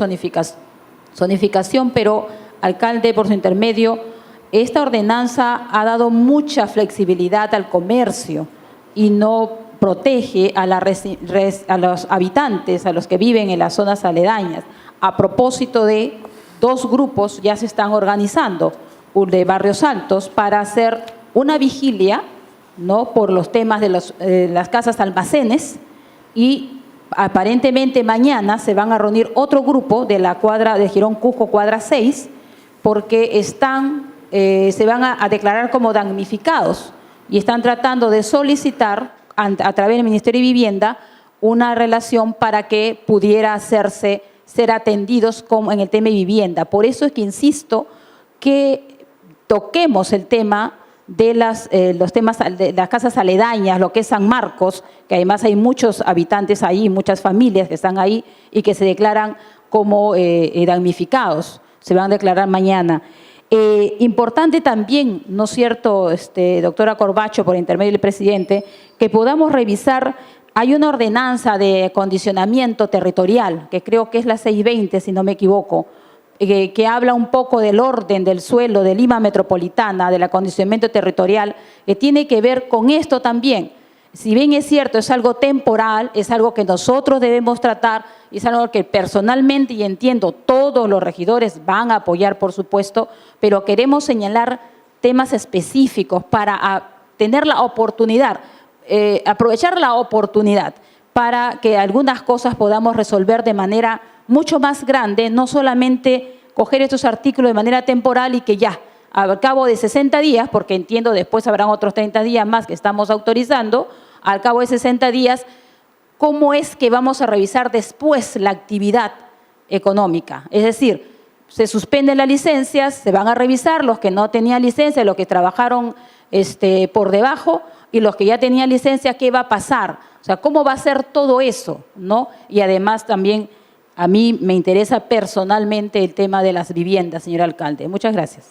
zonificación, pero, alcalde, por su intermedio, esta ordenanza ha dado mucha flexibilidad al comercio y no protege a los habitantes, a los que viven en las zonas aledañas? A propósito de dos grupos ya se están organizando, de Barrios Altos, para hacer una vigilia, ¿no?, por los temas de las casas almacenes, y aparentemente mañana se van a reunir otro grupo de la cuadra de Girón Cusco, cuadra 6, porque se van a declarar como damnificados y están tratando de solicitar a través del Ministerio de Vivienda una relación para que pudiera ser atendidos como en el tema de vivienda. Por eso es que insisto que toquemos el tema de los temas de las casas aledañas, lo que es San Marcos, que además hay muchos habitantes ahí, muchas familias que están ahí y que se declaran como damnificados. Se van a declarar mañana. Importante también, ¿no es cierto, doctora Corbacho, por intermedio del presidente, que podamos revisar, hay una ordenanza de acondicionamiento territorial, que creo que es la 620, si no me equivoco, que habla un poco del orden del suelo de Lima Metropolitana, del acondicionamiento territorial, que tiene que ver con esto también. Si bien es cierto, es algo temporal, es algo que nosotros debemos tratar, y es algo que personalmente, y entiendo, todos los regidores van a apoyar, por supuesto, pero queremos señalar temas específicos para tener la oportunidad, aprovechar la oportunidad para que algunas cosas podamos resolver de manera mucho más grande, no solamente coger estos artículos de manera temporal y que ya, al cabo de 60 días, porque entiendo después habrán otros 30 días más que estamos autorizando, al cabo de 60 días, ¿cómo es que vamos a revisar después la actividad económica? Es decir, se suspenden las licencias, se van a revisar los que no tenían licencia, los que trabajaron por debajo, y los que ya tenían licencia, ¿qué va a pasar? O sea, ¿cómo va a ser todo eso, ¿no? Y además también a mí me interesa personalmente el tema de las viviendas, señor alcalde. Muchas gracias.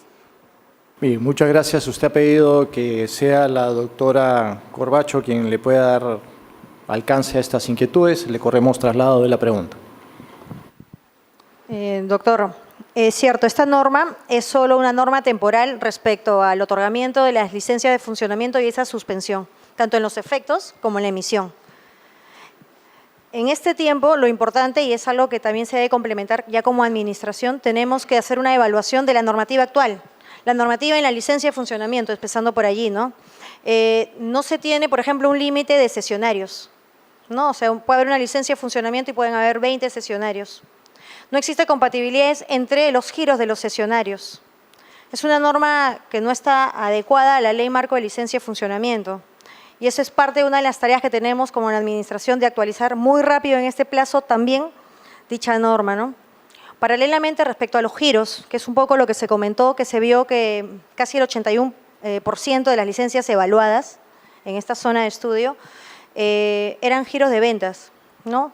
Bien, muchas gracias. Usted ha pedido que sea la doctora Corbacho quien le pueda dar alcance a estas inquietudes. Le corremos traslado de la pregunta. Doctor, es cierto, esta norma es solo una norma temporal respecto al otorgamiento de las licencias de funcionamiento y esa suspensión, tanto en los efectos como en la emisión. En este tiempo, lo importante, y es algo que también se debe complementar ya como administración, tenemos que hacer una evaluación de la normativa actual. La normativa en la licencia de funcionamiento, empezando por allí, ¿no? No se tiene, por ejemplo, un límite de sesionarios, ¿no? O sea, puede haber una licencia de funcionamiento y pueden haber 20 sesionarios. No existe compatibilidad entre los giros de los sesionarios. Es una norma que no está adecuada a la Ley Marco de Licencia de Funcionamiento. Y eso es parte de una de las tareas que tenemos como la Administración de actualizar muy rápido en este plazo también dicha norma, ¿no? Paralelamente, respecto a los giros, que es un poco lo que se comentó, que se vio que casi el 81% de las licencias evaluadas en esta zona de estudio eran giros de ventas, ¿no?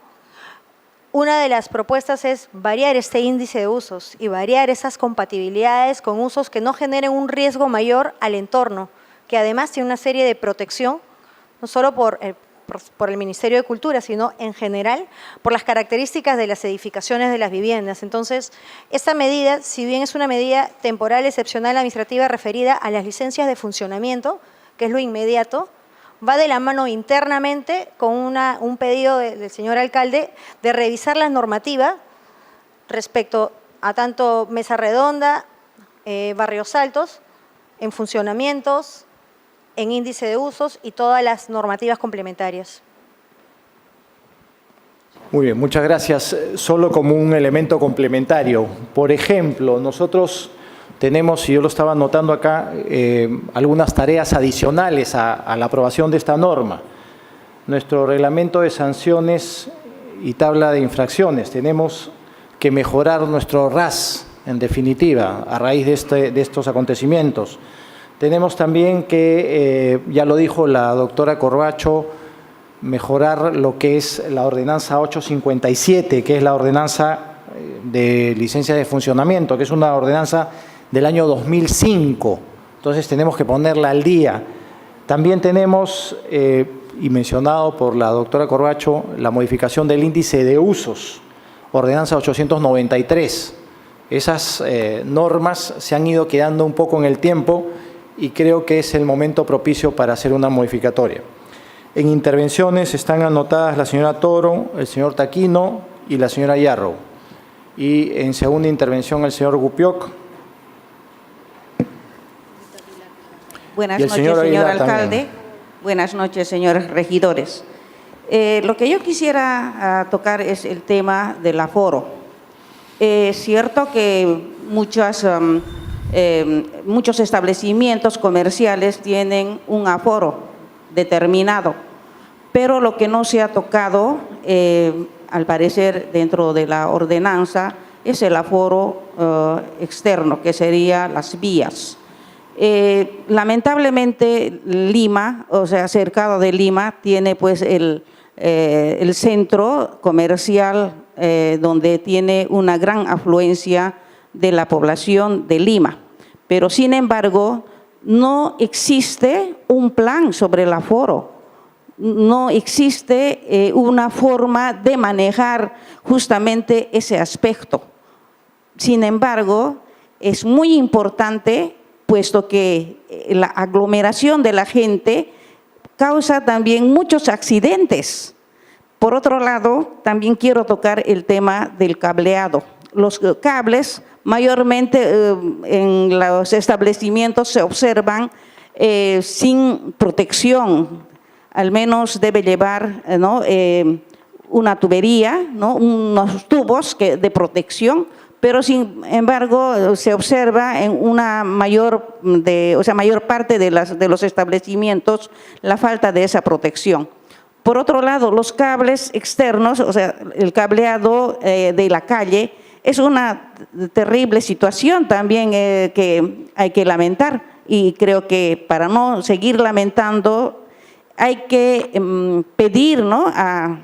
Una de las propuestas es variar este índice de usos y variar esas compatibilidades con usos que no generen un riesgo mayor al entorno, que además tiene una serie de protección, no solo por el Ministerio de Cultura, sino en general por las características de las edificaciones de las viviendas. Entonces, esta medida, si bien es una medida temporal, excepcional, administrativa referida a las licencias de funcionamiento, que es lo inmediato, va de la mano internamente con un pedido del señor alcalde de revisar la normativa respecto a tanto mesa redonda, barrios altos, en funcionamientos, en índice de usos y todas las normativas complementarias. Muy bien, muchas gracias. Solo como un elemento complementario. Por ejemplo, nosotros tenemos, y yo lo estaba notando acá, algunas tareas adicionales a la aprobación de esta norma. Nuestro reglamento de sanciones y tabla de infracciones. Tenemos que mejorar nuestro RAS, en definitiva, a raíz de estos acontecimientos. Tenemos también que, ya lo dijo la doctora Corbacho, mejorar lo que es la ordenanza 857, que es la ordenanza de licencia de funcionamiento, que es una ordenanza del año 2005. Entonces tenemos que ponerla al día. También tenemos, y mencionado por la doctora Corbacho, la modificación del índice de usos, ordenanza 893. Esas normas se han ido quedando un poco en el tiempo y creo que es el momento propicio para hacer una modificatoria. En intervenciones están anotadas la señora Toro, el señor Taquino y la señora Yarrow. Y en segunda intervención el señor Gupioc. Buenas Y el noches, señor señor Aguilar alcalde. también. Buenas noches, señores regidores. Lo que yo quisiera tocar es el tema del aforo. Es cierto que muchos establecimientos comerciales tienen un aforo determinado, pero lo que no se ha tocado, al parecer dentro de la ordenanza, es el aforo externo, que sería las vías. Lamentablemente Lima, o sea, cercado de Lima, tiene pues el centro comercial donde tiene una gran afluencia de la población de Lima. Pero sin embargo, no existe un plan sobre el aforo, no existe una forma de manejar justamente ese aspecto. Sin embargo, es muy importante, puesto que la aglomeración de la gente causa también muchos accidentes. Por otro lado, también quiero tocar el tema del cableado. Los cables, mayormente en los establecimientos se observan sin protección. Al menos debe llevar una tubería, ¿no? Unos tubos de protección, pero sin embargo se observa en una mayor parte de los establecimientos la falta de esa protección. Por otro lado, los cables externos, o sea, el cableado de la calle, es una terrible situación también que hay que lamentar, y creo que para no seguir lamentando hay que pedir, ¿no?, a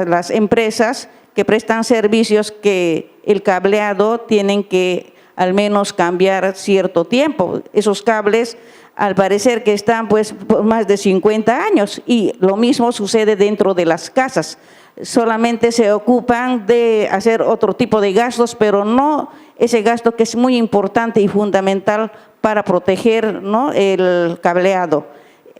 las empresas que prestan servicios que el cableado tienen que al menos cambiar cierto tiempo. Esos cables al parecer que están pues por más de 50 años, y lo mismo sucede dentro de las casas. Solamente se ocupan de hacer otro tipo de gastos, pero no ese gasto que es muy importante y fundamental para proteger, ¿no?, el cableado,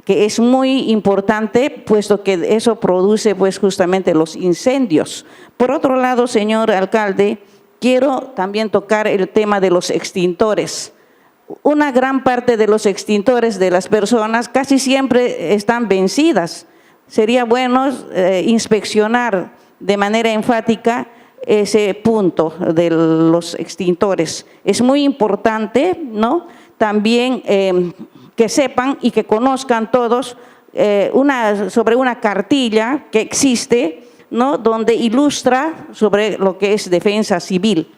que es muy importante, puesto que eso produce pues justamente los incendios. Por otro lado, señor alcalde, quiero también tocar el tema de los extintores. Una gran parte de los extintores de las personas casi siempre están vencidas. Sería bueno inspeccionar de manera enfática ese punto de los extintores. Es muy importante, ¿no? También que sepan y que conozcan todos sobre una cartilla que existe, ¿no? Donde ilustra sobre lo que es defensa civil.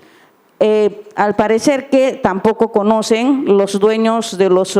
Al parecer que tampoco conocen los dueños de los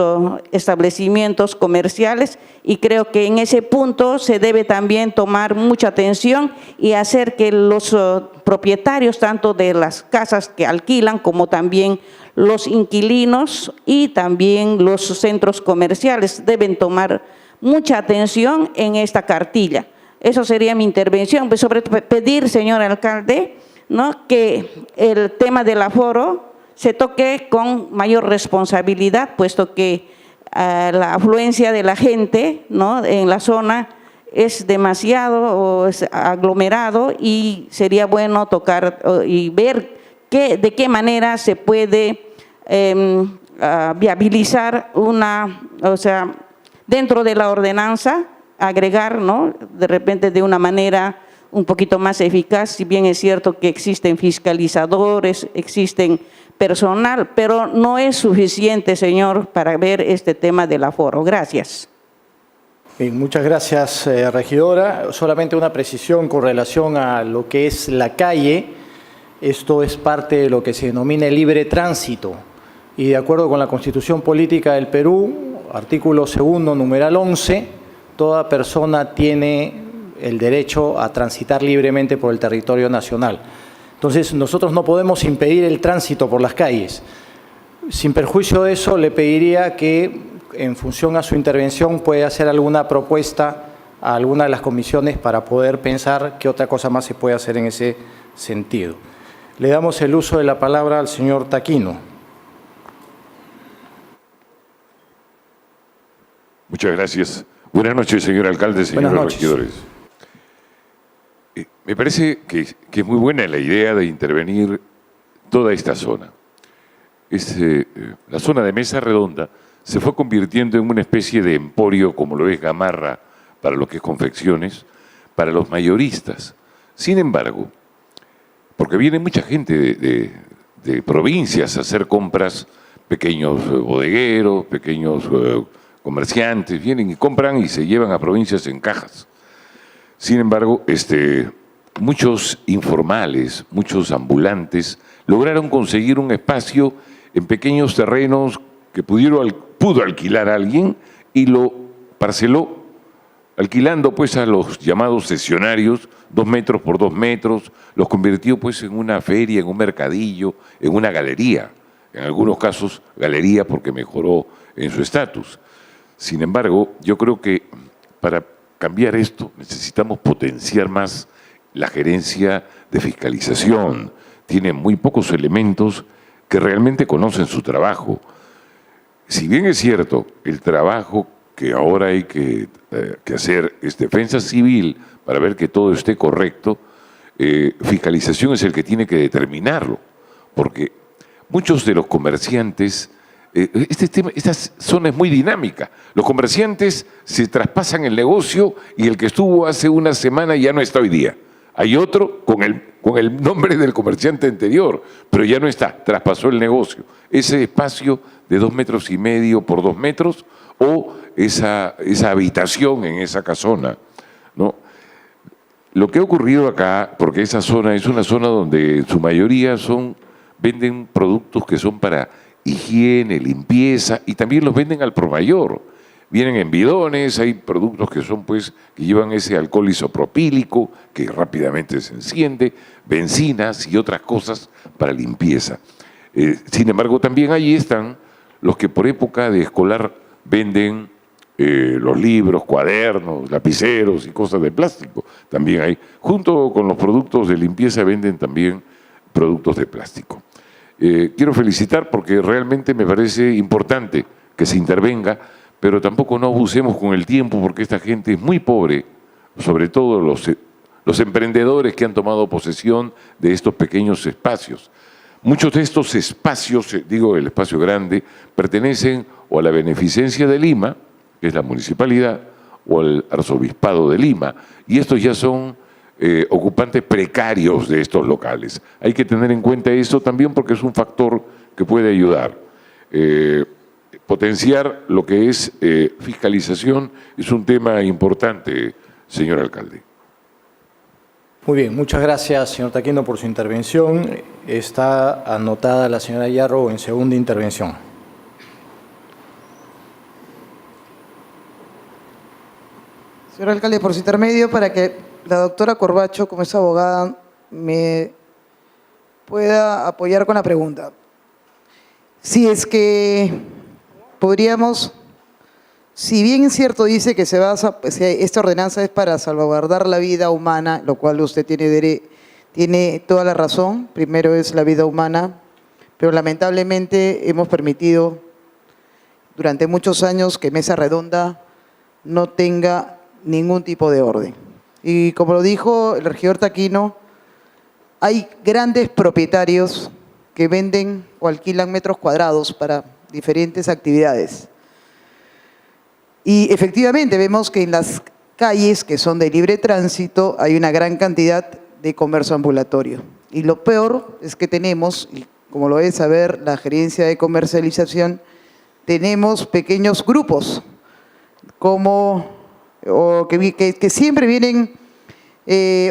establecimientos comerciales, y creo que en ese punto se debe también tomar mucha atención y hacer que los propietarios tanto de las casas que alquilan como también los inquilinos y también los centros comerciales deben tomar mucha atención en esta cartilla. Eso sería mi intervención. Pues sobre pedir, señor alcalde, ¿no?, que el tema del aforo se toque con mayor responsabilidad, puesto que la afluencia de la gente, ¿no?, en la zona es demasiado o es aglomerado, y sería bueno tocar y ver de qué manera se puede viabilizar dentro de la ordenanza, agregar, ¿no?, de repente de una manera un poquito más eficaz. Si bien es cierto que existen fiscalizadores, existen personal, pero no es suficiente, señor, para ver este tema del aforo. Gracias. Bien, muchas gracias, regidora. Solamente una precisión con relación a lo que es la calle. Esto es parte de lo que se denomina el libre tránsito. Y de acuerdo con la Constitución Política del Perú, artículo 2, numeral 11, toda persona tiene el derecho a transitar libremente por el territorio nacional. Entonces, nosotros no podemos impedir el tránsito por las calles. Sin perjuicio de eso, le pediría que, en función a su intervención, pueda hacer alguna propuesta a alguna de las comisiones para poder pensar qué otra cosa más se puede hacer en ese sentido. Le damos el uso de la palabra al señor Taquino. Muchas gracias. Buenas noches, señor alcalde, señores regidores. Me parece que es muy buena la idea de intervenir toda esta zona. La zona de Mesa Redonda se fue convirtiendo en una especie de emporio, como lo es Gamarra, para lo que es confecciones, para los mayoristas. Sin embargo, porque viene mucha gente de provincias a hacer compras, pequeños bodegueros, pequeños comerciantes, vienen y compran y se llevan a provincias en cajas. Sin embargo, muchos informales, muchos ambulantes, lograron conseguir un espacio en pequeños terrenos que pudo alquilar a alguien y lo parceló, alquilando pues a los llamados cesionarios, 2 metros por 2 metros, los convirtió pues en una feria, en un mercadillo, en una galería. En algunos casos, galería porque mejoró en su estatus. Sin embargo, yo creo que para cambiar esto necesitamos potenciar más la gerencia de fiscalización. Tiene muy pocos elementos que realmente conocen su trabajo. Si bien es cierto, el trabajo que ahora hay que hacer es defensa civil para ver que todo esté correcto, fiscalización es el que tiene que determinarlo, porque muchos de los comerciantes, esta zona es muy dinámica, los comerciantes se traspasan el negocio y el que estuvo hace una semana ya no está hoy día. Hay otro con el nombre del comerciante anterior, pero ya no está, traspasó el negocio. Ese espacio de 2,5 metros por 2 metros o esa habitación en esa casona, ¿no? Lo que ha ocurrido acá, porque esa zona es una zona donde en su mayoría venden productos que son para higiene, limpieza, y también los venden al por mayor. Vienen en bidones, hay productos que que llevan ese alcohol isopropílico que rápidamente se enciende, bencinas y otras cosas para limpieza. Sin embargo, también allí están los que por época de escolar venden los libros, cuadernos, lapiceros y cosas de plástico. También hay, junto con los productos de limpieza, venden también productos de plástico. Quiero felicitar porque realmente me parece importante que se intervenga, pero tampoco no abusemos con el tiempo porque esta gente es muy pobre, sobre todo los emprendedores que han tomado posesión de estos pequeños espacios. Muchos de estos espacios, digo el espacio grande, pertenecen o a la Beneficencia de Lima, que es la municipalidad, o al Arzobispado de Lima, y estos ya son ocupantes precarios de estos locales. Hay que tener en cuenta eso también porque es un factor que puede ayudar. Potenciar lo que es fiscalización es un tema importante, señor alcalde. Muy bien, muchas gracias, señor Taquino, por su intervención. Está anotada la señora Yarro en segunda intervención. Señor alcalde, por su intermedio, para que la doctora Corbacho, como es abogada, me pueda apoyar con la pregunta. Si es que podríamos, si bien es cierto, dice que esta ordenanza es para salvaguardar la vida humana, lo cual usted tiene toda la razón, primero es la vida humana, pero lamentablemente hemos permitido durante muchos años que Mesa Redonda no tenga ningún tipo de orden. Y como lo dijo el regidor Taquino, hay grandes propietarios que venden o alquilan metros cuadrados para diferentes actividades. Y efectivamente vemos que en las calles que son de libre tránsito hay una gran cantidad de comercio ambulatorio. Y lo peor es que tenemos, y como lo debe saber la gerencia de comercialización, tenemos pequeños grupos que siempre vienen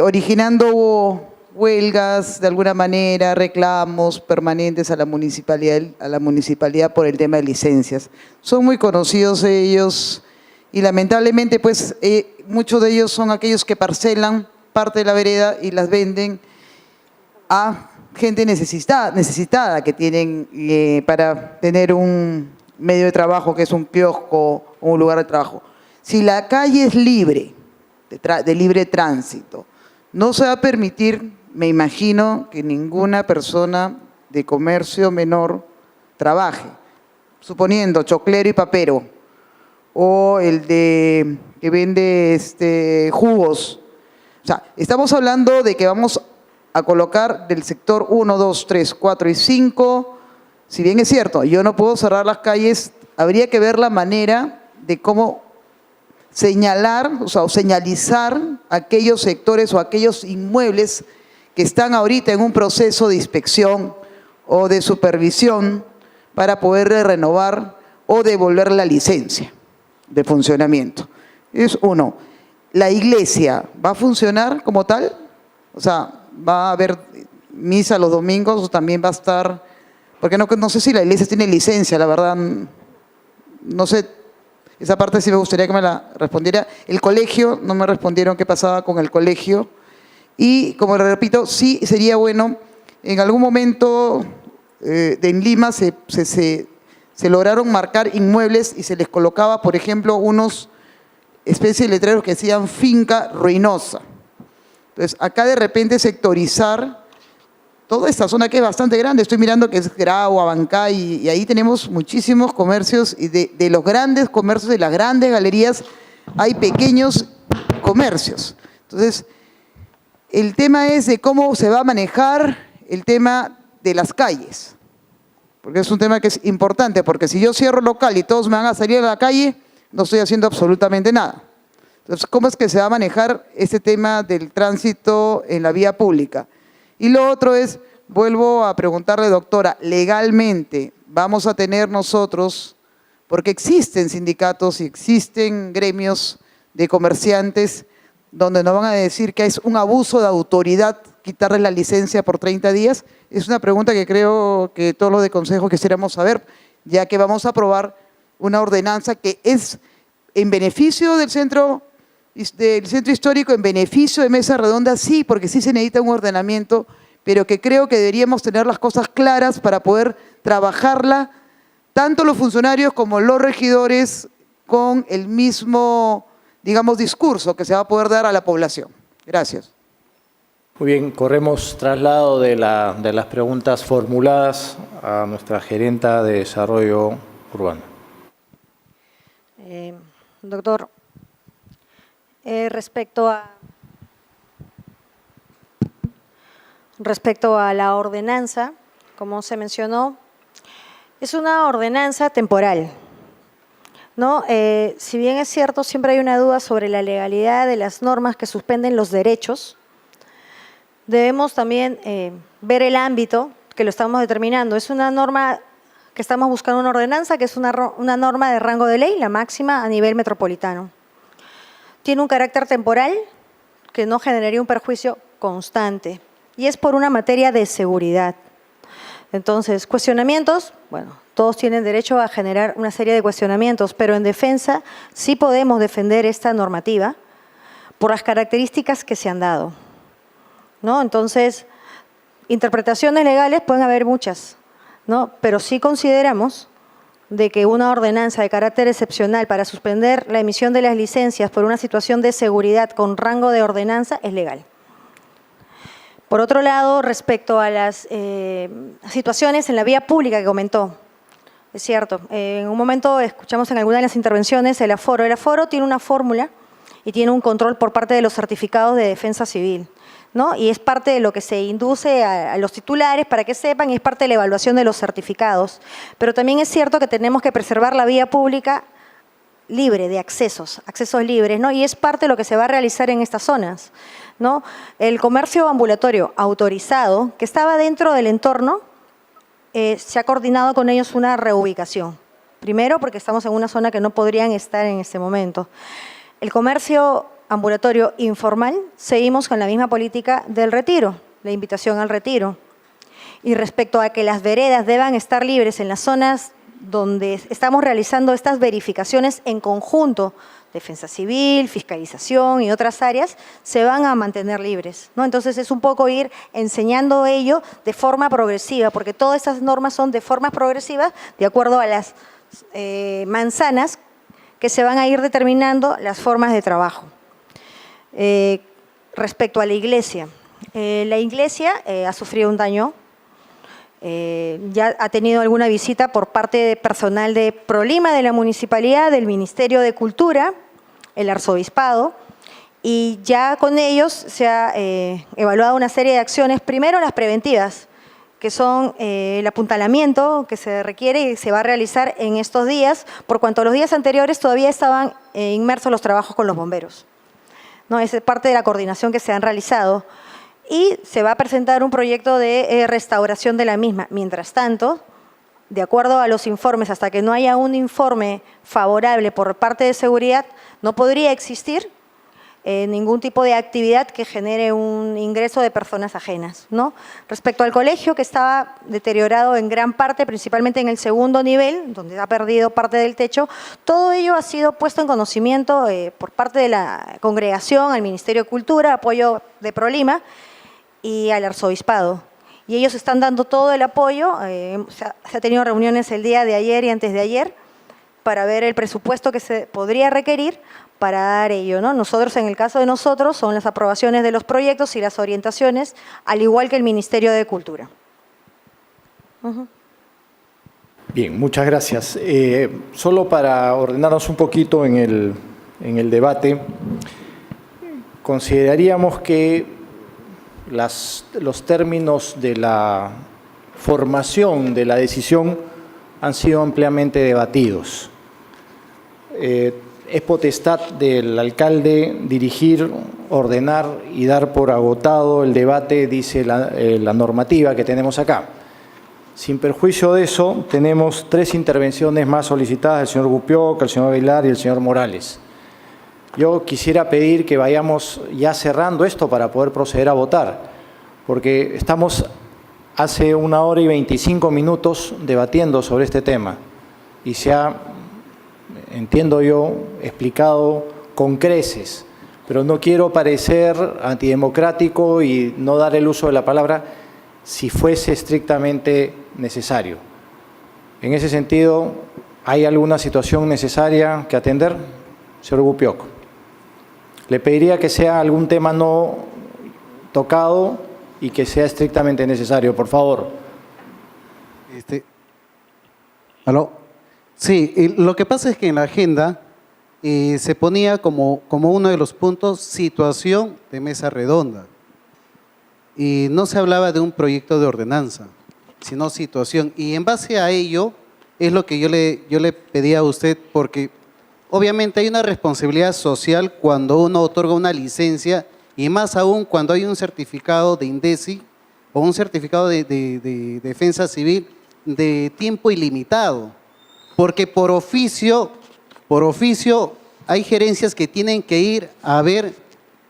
originando huelgas de alguna manera, reclamos permanentes a la municipalidad por el tema de licencias. Son muy conocidos ellos y lamentablemente pues muchos de ellos son aquellos que parcelan parte de la vereda y las venden a gente necesitada que tienen para tener un medio de trabajo que es un kiosco o un lugar de trabajo. Si la calle es libre, de libre tránsito, no se va a permitir, me imagino, que ninguna persona de comercio menor trabaje. Suponiendo choclero y papero, o el que vende jugos. O sea, estamos hablando de que vamos a colocar del sector 1, 2, 3, 4 y 5. Si bien es cierto, yo no puedo cerrar las calles, habría que ver la manera de cómo señalar, o señalizar aquellos sectores o aquellos inmuebles que están ahorita en un proceso de inspección o de supervisión para poder renovar o devolver la licencia de funcionamiento. Es uno. ¿La iglesia va a funcionar como tal? O sea, ¿va a haber misa los domingos o también va a estar? Porque no sé si la iglesia tiene licencia, la verdad, no sé. Esa parte sí me gustaría que me la respondiera. El colegio, no me respondieron qué pasaba con el colegio. Y, como le repito, sí sería bueno, en algún momento en Lima se lograron marcar inmuebles y se les colocaba, por ejemplo, unos especies de letreros que decían finca ruinosa. Entonces, acá de repente sectorizar toda esta zona que es bastante grande. Estoy mirando que es Grau, Abancay, y ahí tenemos muchísimos comercios, y de los grandes comercios, de las grandes galerías, hay pequeños comercios. Entonces, el tema es de cómo se va a manejar el tema de las calles, porque es un tema que es importante, porque si yo cierro local y todos me van a salir a la calle, no estoy haciendo absolutamente nada. Entonces, ¿cómo es que se va a manejar este tema del tránsito en la vía pública? Y lo otro es, vuelvo a preguntarle, doctora, legalmente vamos a tener nosotros, porque existen sindicatos y existen gremios de comerciantes donde nos van a decir que es un abuso de autoridad quitarle la licencia por 30 días. Es una pregunta que creo que todos los de consejo quisiéramos saber, ya que vamos a aprobar una ordenanza que es en beneficio del centro histórico, en beneficio de Mesa Redonda, sí, porque sí se necesita un ordenamiento, pero que creo que deberíamos tener las cosas claras para poder trabajarla, tanto los funcionarios como los regidores, con el mismo, digamos, discurso que se va a poder dar a la población. Gracias. Muy bien, corremos traslado de las preguntas formuladas a nuestra gerenta de Desarrollo Urbano. Doctor, respecto a la ordenanza, como se mencionó, es una ordenanza temporal, ¿no? Si bien es cierto, siempre hay una duda sobre la legalidad de las normas que suspenden los derechos, debemos también ver el ámbito que lo estamos determinando. Es una norma que estamos buscando una ordenanza, que es una norma de rango de ley, la máxima a nivel metropolitano. Tiene un carácter temporal que no generaría un perjuicio constante y es por una materia de seguridad. Entonces, cuestionamientos, bueno, todos tienen derecho a generar una serie de cuestionamientos, pero en defensa sí podemos defender esta normativa por las características que se han dado, ¿no? Entonces, interpretaciones legales pueden haber muchas, ¿no? Pero sí consideramos de que una ordenanza de carácter excepcional para suspender la emisión de las licencias por una situación de seguridad con rango de ordenanza es legal. Por otro lado, respecto a las situaciones en la vía pública que comentó, es cierto, en un momento escuchamos en alguna de las intervenciones el aforo. El aforo tiene una fórmula y tiene un control por parte de los certificados de defensa civil, ¿no? Y es parte de lo que se induce a los titulares para que sepan y es parte de la evaluación de los certificados. Pero también es cierto que tenemos que preservar la vía pública libre de accesos libres, ¿no? Y es parte de lo que se va a realizar en estas zonas, ¿no? El comercio ambulatorio autorizado, que estaba dentro del entorno, se ha coordinado con ellos una reubicación. Primero, porque estamos en una zona que no podrían estar en este momento. El comercio ambulatorio informal, seguimos con la misma política del retiro, la invitación al retiro. Y respecto a que las veredas deban estar libres en las zonas donde estamos realizando estas verificaciones en conjunto, defensa civil, fiscalización y otras áreas, se van a mantener libres, ¿no? Entonces es un poco ir enseñando ello de forma progresiva, porque todas estas normas son de formas progresivas de acuerdo a las manzanas que se van a ir determinando las formas de trabajo. Respecto a la iglesia ha sufrido un daño. Ya ha tenido alguna visita por parte de personal de Prolima, de la Municipalidad, del Ministerio de Cultura, el Arzobispado, y ya con ellos se ha evaluado una serie de acciones, primero las preventivas, que son el apuntalamiento que se requiere y se va a realizar en estos días, por cuanto los días anteriores todavía estaban inmersos los trabajos con los bomberos, ¿no? Es parte de la coordinación que se han realizado. Y se va a presentar un proyecto de restauración de la misma. Mientras tanto, de acuerdo a los informes, hasta que no haya un informe favorable por parte de seguridad, no podría existir ningún tipo de actividad que genere un ingreso de personas ajenas, ¿no? Respecto al colegio, que estaba deteriorado en gran parte, principalmente en el segundo nivel, donde ha perdido parte del techo, todo ello ha sido puesto en conocimiento por parte de la congregación, al Ministerio de Cultura, apoyo de Prolima, y al Arzobispado. Y ellos están dando todo el apoyo, se ha tenido reuniones el día de ayer y antes de ayer para ver el presupuesto que se podría requerir para dar ello, ¿no? Nosotros, en el caso de nosotros, son las aprobaciones de los proyectos y las orientaciones, al igual que el Ministerio de Cultura. Bien, muchas gracias. Solo para ordenarnos un poquito en el debate, consideraríamos que los términos de la formación de la decisión han sido ampliamente debatidos. Es potestad del alcalde dirigir, ordenar y dar por agotado el debate, dice la normativa que tenemos acá. Sin perjuicio de eso, tenemos 3 intervenciones más solicitadas, el señor Gupioca, el señor Aguilar y el señor Morales. Yo quisiera pedir que vayamos ya cerrando esto para poder proceder a votar, porque estamos hace 1 hora y 25 minutos debatiendo sobre este tema y se ha, entiendo yo, explicado con creces, pero no quiero parecer antidemocrático y no dar el uso de la palabra si fuese estrictamente necesario. En ese sentido, ¿hay alguna situación necesaria que atender? Señor Gupioco. Le pediría que sea algún tema no tocado y que sea estrictamente necesario, por favor. ¿Aló? Sí, lo que pasa es que en la agenda se ponía como uno de los puntos situación de mesa redonda. Y no se hablaba de un proyecto de ordenanza, sino situación. Y en base a ello es lo que yo le pedía a usted, porque obviamente hay una responsabilidad social cuando uno otorga una licencia y más aún cuando hay un certificado de INDECI o un certificado de defensa civil de tiempo ilimitado, porque por oficio hay gerencias que tienen que ir a ver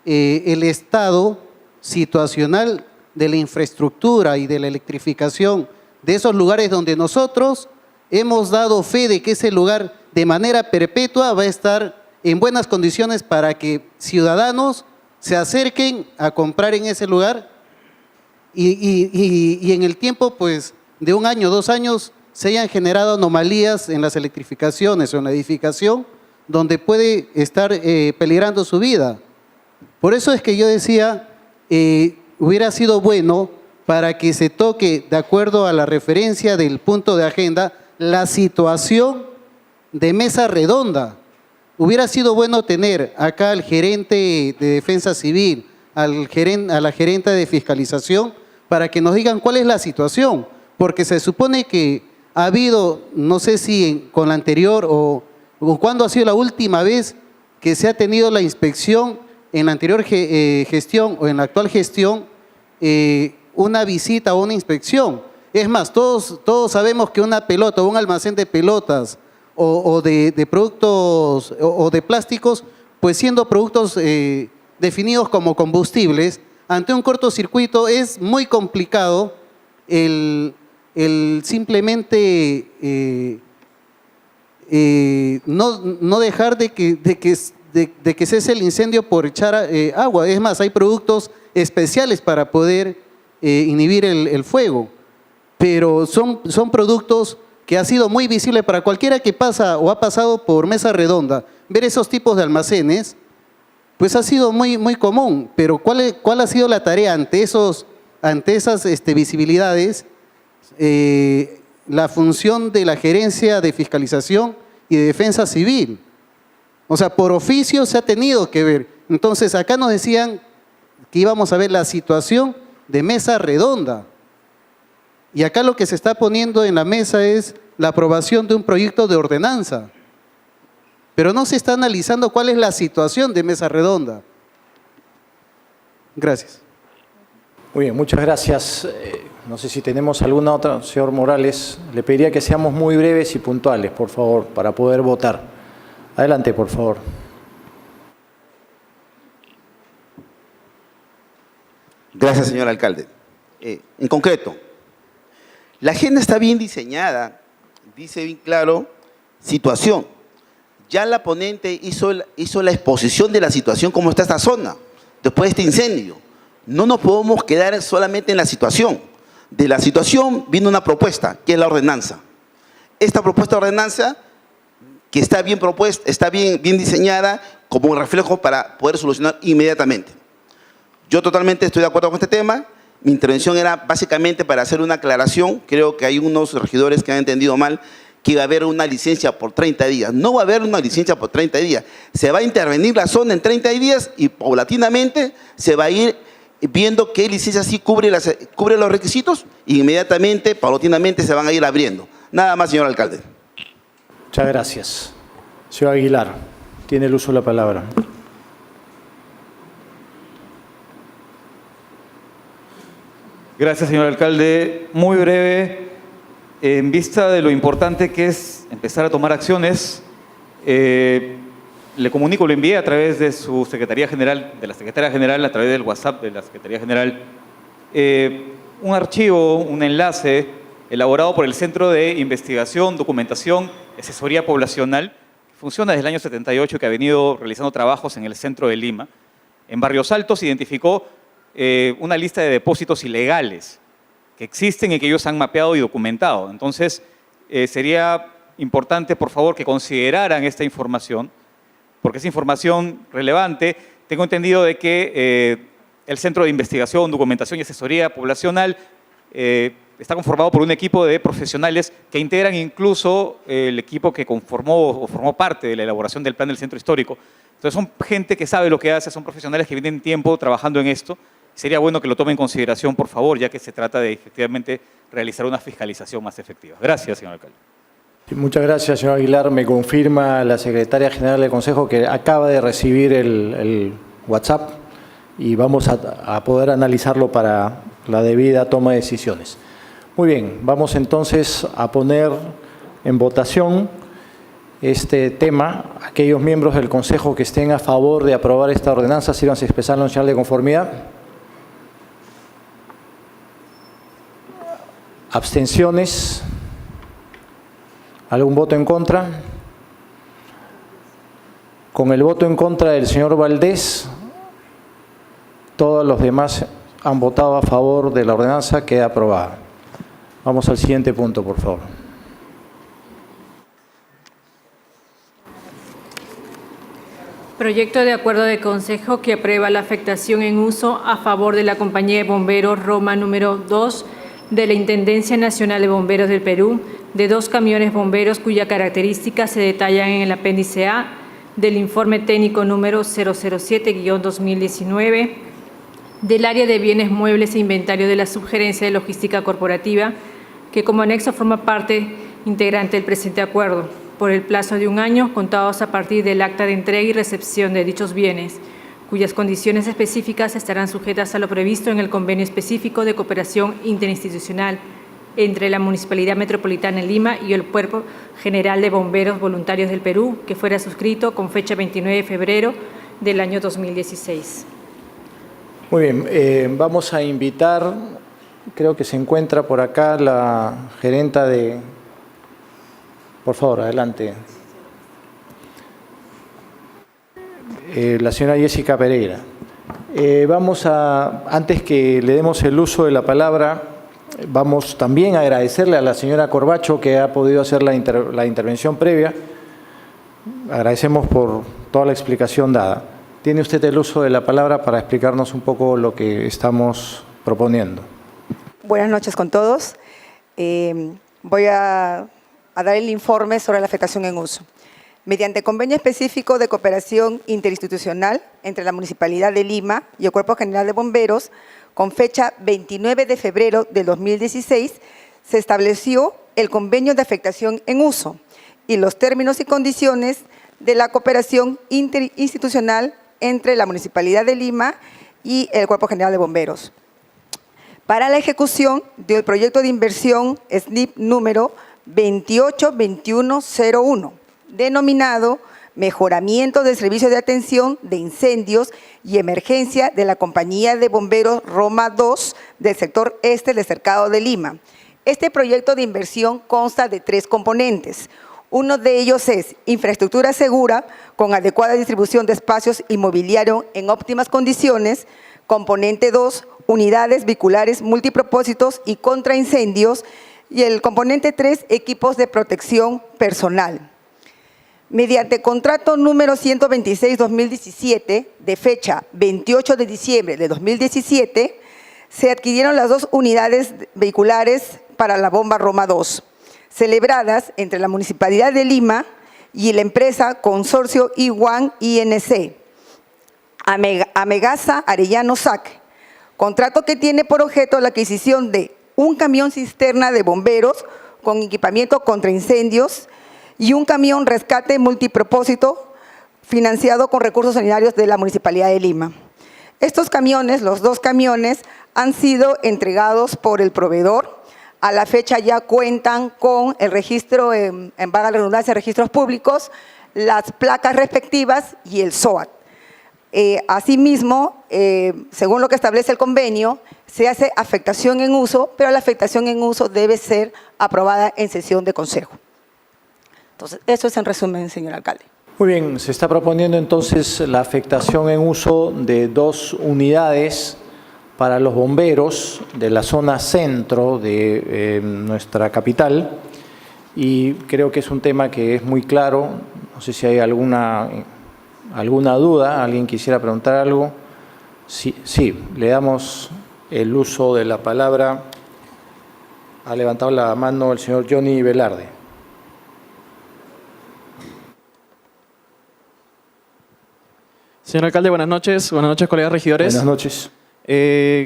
el estado situacional de la infraestructura y de la electrificación de esos lugares donde nosotros hemos dado fe de que ese lugar de manera perpetua va a estar en buenas condiciones para que ciudadanos se acerquen a comprar en ese lugar y en el tiempo pues de 1 año, 2 años se hayan generado anomalías en las electrificaciones o en la edificación donde puede estar peligrando su vida. Por eso es que yo decía, hubiera sido bueno para que se toque, de acuerdo a la referencia del punto de agenda, la situación de mesa redonda. Hubiera sido bueno tener acá al gerente de defensa civil, a la gerente de fiscalización, para que nos digan cuál es la situación, porque se supone que ha habido, no sé si con la anterior o cuándo ha sido la última vez que se ha tenido la inspección en la anterior gestión o en la actual gestión, una visita o una inspección. Es más, todos sabemos que una pelota o un almacén de pelotas o de productos o de plásticos, pues siendo productos definidos como combustibles, ante un cortocircuito es muy complicado el simplemente no dejar de que cese el incendio por echar agua. Es más, hay productos especiales para poder inhibir el fuego, pero son productos que ha sido muy visible para cualquiera que pasa o ha pasado por mesa redonda. Ver esos tipos de almacenes, pues ha sido muy común, pero ¿cuál ha sido la tarea ante esas visibilidades? La función de la gerencia de fiscalización y de defensa civil. O sea, por oficio se ha tenido que ver. Entonces, acá nos decían que íbamos a ver la situación de mesa redonda. Y acá lo que se está poniendo en la mesa es la aprobación de un proyecto de ordenanza. Pero no se está analizando cuál es la situación de mesa redonda. Gracias. Muy bien, muchas gracias. No sé si tenemos alguna otra. Señor Morales, le pediría que seamos muy breves y puntuales, por favor, para poder votar. Adelante, por favor. Gracias, señor alcalde. En concreto, la agenda está bien diseñada, dice bien claro, situación. Ya la ponente hizo la exposición de la situación, cómo está esta zona, después de este incendio. No nos podemos quedar solamente en la situación. De la situación vino una propuesta, que es la ordenanza. Esta propuesta de ordenanza, que está bien propuesta, está bien diseñada, como un reflejo para poder solucionar inmediatamente. Yo totalmente estoy de acuerdo con este tema. Mi intervención era básicamente para hacer una aclaración. Creo que hay unos regidores que han entendido mal que iba a haber una licencia por 30 días. No va a haber una licencia por 30 días. Se va a intervenir la zona en 30 días y paulatinamente se va a ir viendo qué licencia sí cubre los requisitos y inmediatamente, paulatinamente se van a ir abriendo. Nada más, señor alcalde. Muchas gracias. Señor Aguilar, tiene el uso de la palabra. Gracias, señor alcalde. Muy breve, en vista de lo importante que es empezar a tomar acciones, le comunico, lo envié a través de su Secretaría General, de la Secretaría General, a través del WhatsApp de la Secretaría General, un archivo, un enlace elaborado por el Centro de Investigación, Documentación y Asesoría Poblacional, que funciona desde el año 78, que ha venido realizando trabajos en el centro de Lima. En Barrios Altos identificó una lista de depósitos ilegales que existen y que ellos han mapeado y documentado. Entonces, sería importante, por favor, que consideraran esta información, porque es información relevante. Tengo entendido de que el Centro de Investigación, Documentación y Asesoría Poblacional está conformado por un equipo de profesionales que integran incluso el equipo que conformó o formó parte de la elaboración del plan del centro histórico. Entonces son gente que sabe lo que hace, son profesionales que vienen tiempo trabajando en esto. Sería bueno que lo tomen en consideración, por favor, ya que se trata de efectivamente realizar una fiscalización más efectiva. Gracias, señor alcalde. Muchas gracias, señor Aguilar. Me confirma la secretaria general del Consejo que acaba de recibir el WhatsApp y vamos a poder analizarlo para la debida toma de decisiones. Muy bien, vamos entonces a poner en votación este tema. Aquellos miembros del Consejo que estén a favor de aprobar esta ordenanza, sírvanse a expresar la señal de conformidad. ¿Abstenciones? ¿Algún voto en contra? Con el voto en contra del señor Valdés, todos los demás han votado a favor de la ordenanza, queda aprobada. Vamos al siguiente punto, por favor. Proyecto de acuerdo de consejo que aprueba la afectación en uso a favor de la Compañía de Bomberos Roma número 2 de la Intendencia Nacional de Bomberos del Perú, de 2 camiones bomberos cuyas características se detallan en el apéndice A del informe técnico número 007-2019 del área de bienes muebles e inventario de la Subgerencia de Logística Corporativa, que como anexo forma parte integrante del presente acuerdo, por el plazo de 1 año, contados a partir del acta de entrega y recepción de dichos bienes, cuyas condiciones específicas estarán sujetas a lo previsto en el convenio específico de cooperación interinstitucional entre la Municipalidad Metropolitana de Lima y el Cuerpo General de Bomberos Voluntarios del Perú, que fuera suscrito con fecha 29 de febrero del año 2016. Muy bien, vamos a invitar, creo que se encuentra por acá la gerenta de... Por favor, adelante. La señora Jessica Pereira. Vamos a, antes que le demos el uso de la palabra, vamos también a agradecerle a la señora Corbacho que ha podido hacer la intervención previa. Agradecemos por toda la explicación dada. Tiene usted el uso de la palabra para explicarnos un poco lo que estamos proponiendo. Buenas noches con todos. Voy a dar el informe sobre la afectación en uso. Mediante convenio específico de cooperación interinstitucional entre la Municipalidad de Lima y el Cuerpo General de Bomberos, con fecha 29 de febrero del 2016, se estableció el convenio de afectación en uso y los términos y condiciones de la cooperación interinstitucional entre la Municipalidad de Lima y el Cuerpo General de Bomberos para la ejecución del proyecto de inversión SNIP número 282101, denominado Mejoramiento del Servicio de Atención de Incendios y Emergencia de la Compañía de Bomberos Roma 2 del sector este del Cercado de Lima. Este proyecto de inversión consta de 3 componentes. Uno de ellos es infraestructura segura con adecuada distribución de espacios inmobiliario en óptimas condiciones. Componente 2, unidades vehiculares multipropósitos y contra incendios. Y el componente 3, equipos de protección personal. Mediante contrato número 126-2017, de fecha 28 de diciembre de 2017, se adquirieron las 2 unidades vehiculares para la bomba Roma 2, celebradas entre la Municipalidad de Lima y la empresa Consorcio I1 INC, Amegasa Arellano SAC, contrato que tiene por objeto la adquisición de un camión cisterna de bomberos con equipamiento contra incendios y un camión rescate multipropósito financiado con recursos sanitarios de la Municipalidad de Lima. Estos camiones, los 2 camiones, han sido entregados por el proveedor. A la fecha ya cuentan con el registro, en vaga redundancia, registros públicos, las placas respectivas y el SOAT. Asimismo, según lo que establece el convenio, se hace afectación en uso, pero la afectación en uso debe ser aprobada en sesión de consejo. Entonces, eso es en resumen, señor alcalde. Muy bien, se está proponiendo entonces la afectación en uso de 2 unidades para los bomberos de la zona centro de nuestra capital, y creo que es un tema que es muy claro. No sé si hay alguna duda, alguien quisiera preguntar algo. Sí, le damos el uso de la palabra. Ha levantado la mano el señor Johnny Velarde. Señor alcalde, buenas noches. Buenas noches, colegas regidores. Buenas noches.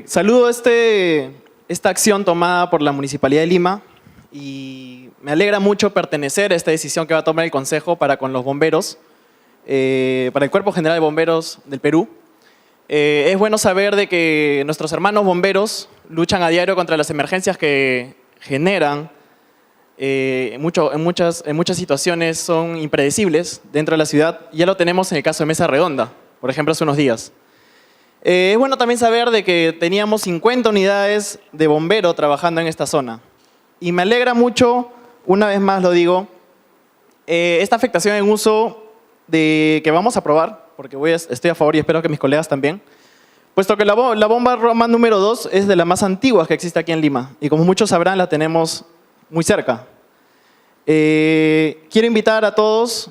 Saludo esta acción tomada por la Municipalidad de Lima y me alegra mucho pertenecer a esta decisión que va a tomar el Consejo para con los bomberos, para el Cuerpo General de Bomberos del Perú. Es bueno saber de que nuestros hermanos bomberos luchan a diario contra las emergencias que generan. En muchas situaciones son impredecibles dentro de la ciudad. Ya lo tenemos en el caso de Mesa Redonda, por ejemplo, hace unos días. Es bueno también saber de que teníamos 50 unidades de bombero trabajando en esta zona. Y me alegra mucho, una vez más lo digo, esta afectación en uso que vamos a aprobar, porque estoy a favor y espero que mis colegas también, puesto que la bomba Roma número 2 es de las más antiguas que existe aquí en Lima. Y como muchos sabrán, la tenemos muy cerca. Quiero invitar a todos,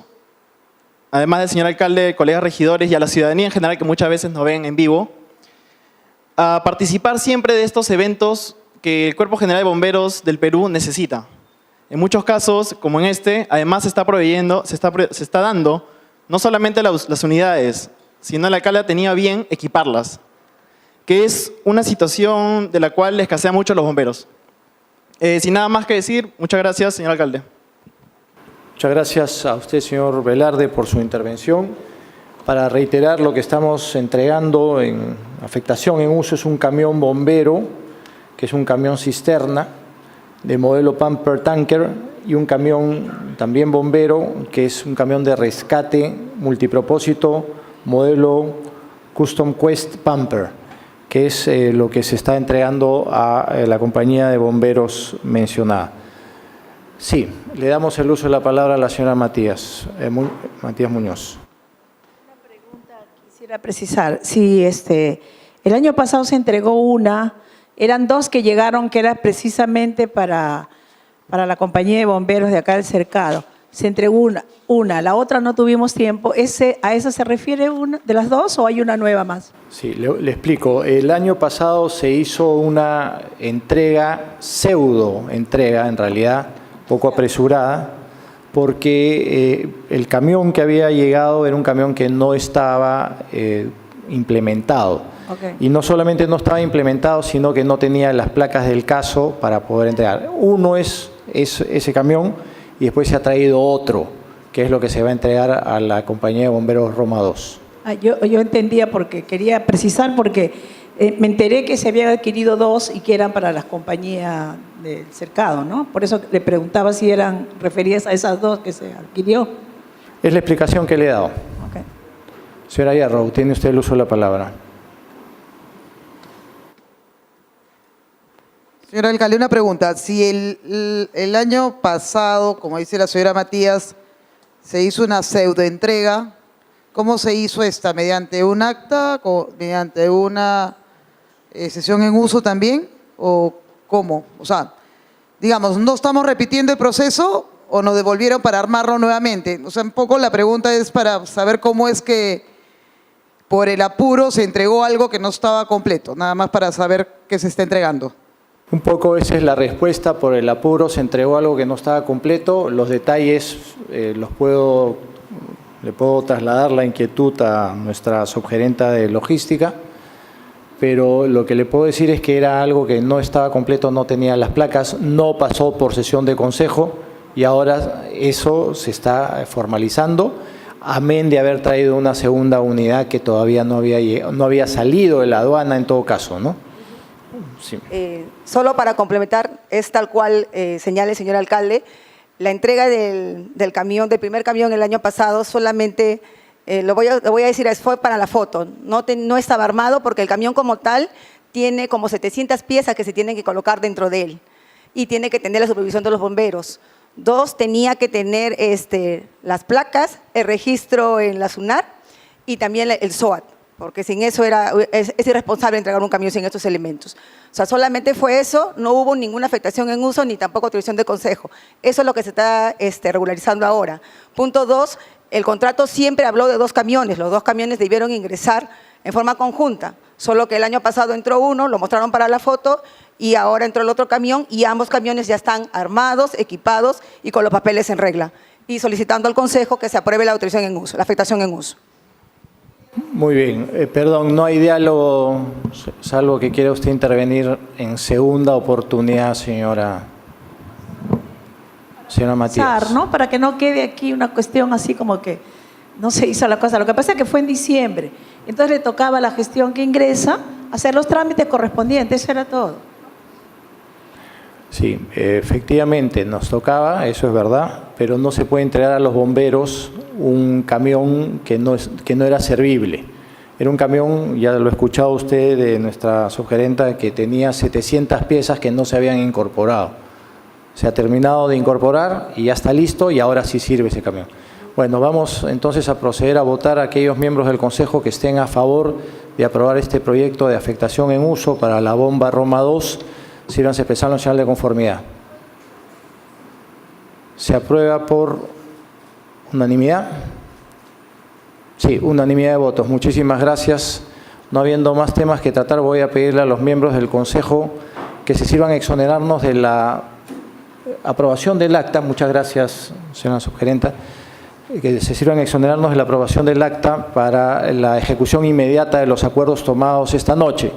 además del señor alcalde, colegas regidores y a la ciudadanía en general que muchas veces nos ven en vivo, a participar siempre de estos eventos que el Cuerpo General de Bomberos del Perú necesita. En muchos casos, como en este, además se está dando no solamente las unidades, sino el alcalde tenía bien equiparlas, que es una situación de la cual le escasea mucho a los bomberos. Sin nada más que decir, muchas gracias, señor alcalde. Muchas gracias a usted, señor Velarde, por su intervención. Para reiterar, lo que estamos entregando en afectación en uso es un camión bombero, que es un camión cisterna de modelo Pumper Tanker, y un camión también bombero, que es un camión de rescate multipropósito modelo Custom Quest Pumper, que es lo que se está entregando a la compañía de bomberos mencionada. Sí, le damos el uso de la palabra a la señora Matías Muñoz. Quisiera precisar, si el año pasado se entregó eran dos que llegaron, que era precisamente para la compañía de bomberos de acá del Cercado. Se entregó una, la otra no tuvimos tiempo. ¿A esa se refiere una de las dos o hay una nueva más? Sí, le explico. El año pasado se hizo una pseudo-entrega, en realidad, poco apresurada, porque el camión que había llegado era un camión que no estaba implementado. Okay. Y no solamente no estaba implementado, sino que no tenía las placas del caso para poder entregar. Uno es ese camión y después se ha traído otro, que es lo que se va a entregar a la compañía de bomberos Roma 2. Yo entendía, porque quería precisar, porque me enteré que se habían adquirido dos y que eran para las compañías del Cercado, ¿no? Por eso le preguntaba si eran referidas a esas dos que se adquirió. Es la explicación que le he dado. Okay. Señora Yarrow, tiene usted el uso de la palabra. Señor alcalde, una pregunta. Si el año pasado, como dice la señora Matías, se hizo una pseudoentrega, ¿cómo se hizo esta? ¿Mediante un acta? ¿Mediante una sesión en uso también? ¿O cómo? O sea, digamos, ¿no estamos repitiendo el proceso o nos devolvieron para armarlo nuevamente? O sea, un poco la pregunta es para saber cómo es que por el apuro se entregó algo que no estaba completo, nada más para saber qué se está entregando. Un poco esa es la respuesta. Por el apuro se entregó algo que no estaba completo. Los detalles le puedo trasladar la inquietud a nuestra subgerenta de logística, pero lo que le puedo decir es que era algo que no estaba completo, no tenía las placas, no pasó por sesión de consejo y ahora eso se está formalizando, amén de haber traído una segunda unidad que todavía no había salido de la aduana en todo caso, ¿no? Sí. Solo para complementar, es tal cual señala el señor alcalde, la entrega del primer camión el año pasado solamente, lo voy a decir, fue para la foto, no estaba armado porque el camión como tal tiene como 700 piezas que se tienen que colocar dentro de él y tiene que tener la supervisión de los bomberos. Dos, tenía que tener las placas, el registro en la SUNAT y también el SOAT. Porque sin eso es irresponsable entregar un camión sin estos elementos. O sea, solamente fue eso, no hubo ninguna afectación en uso ni tampoco autorización de consejo. Eso es lo que se está regularizando ahora. Punto 2, el contrato siempre habló de dos camiones. Los dos camiones debieron ingresar en forma conjunta. Solo que el año pasado entró uno, lo mostraron para la foto y ahora entró el otro camión y ambos camiones ya están armados, equipados y con los papeles en regla. Y solicitando al consejo que se apruebe la autorización en uso, la afectación en uso. Muy bien, perdón, no hay diálogo, salvo que quiera usted intervenir en segunda oportunidad, señora Matías. ¿No? Para que no quede aquí una cuestión así como que no se hizo la cosa. Lo que pasa es que fue en diciembre. Entonces le tocaba a la gestión que ingresa hacer los trámites correspondientes, eso era todo. Sí, efectivamente nos tocaba, eso es verdad, pero no se puede entregar a los bomberos un camión que no era servible. Era un camión, ya lo ha escuchado usted de nuestra subgerenta, que tenía 700 piezas que no se habían incorporado. Se ha terminado de incorporar y ya está listo y ahora sí sirve ese camión. Bueno, vamos entonces a proceder a votar a aquellos miembros del Consejo que estén a favor de aprobar este proyecto de afectación en uso para la bomba Roma 2. Sírvanse expresarlo en señal de conformidad. ¿Se aprueba por unanimidad? Sí, unanimidad de votos. Muchísimas gracias. No habiendo más temas que tratar, voy a pedirle a los miembros del Consejo que se sirvan a exonerarnos de la aprobación del acta. Muchas gracias, señora subgerenta. Que se sirvan a exonerarnos de la aprobación del acta para la ejecución inmediata de los acuerdos tomados esta noche.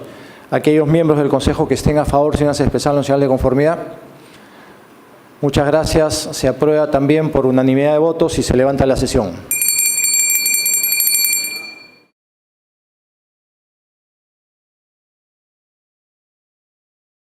Aquellos miembros del Consejo que estén a favor, sírvanse a expresarlo en señal de conformidad. Muchas gracias. Se aprueba también por unanimidad de votos y se levanta la sesión.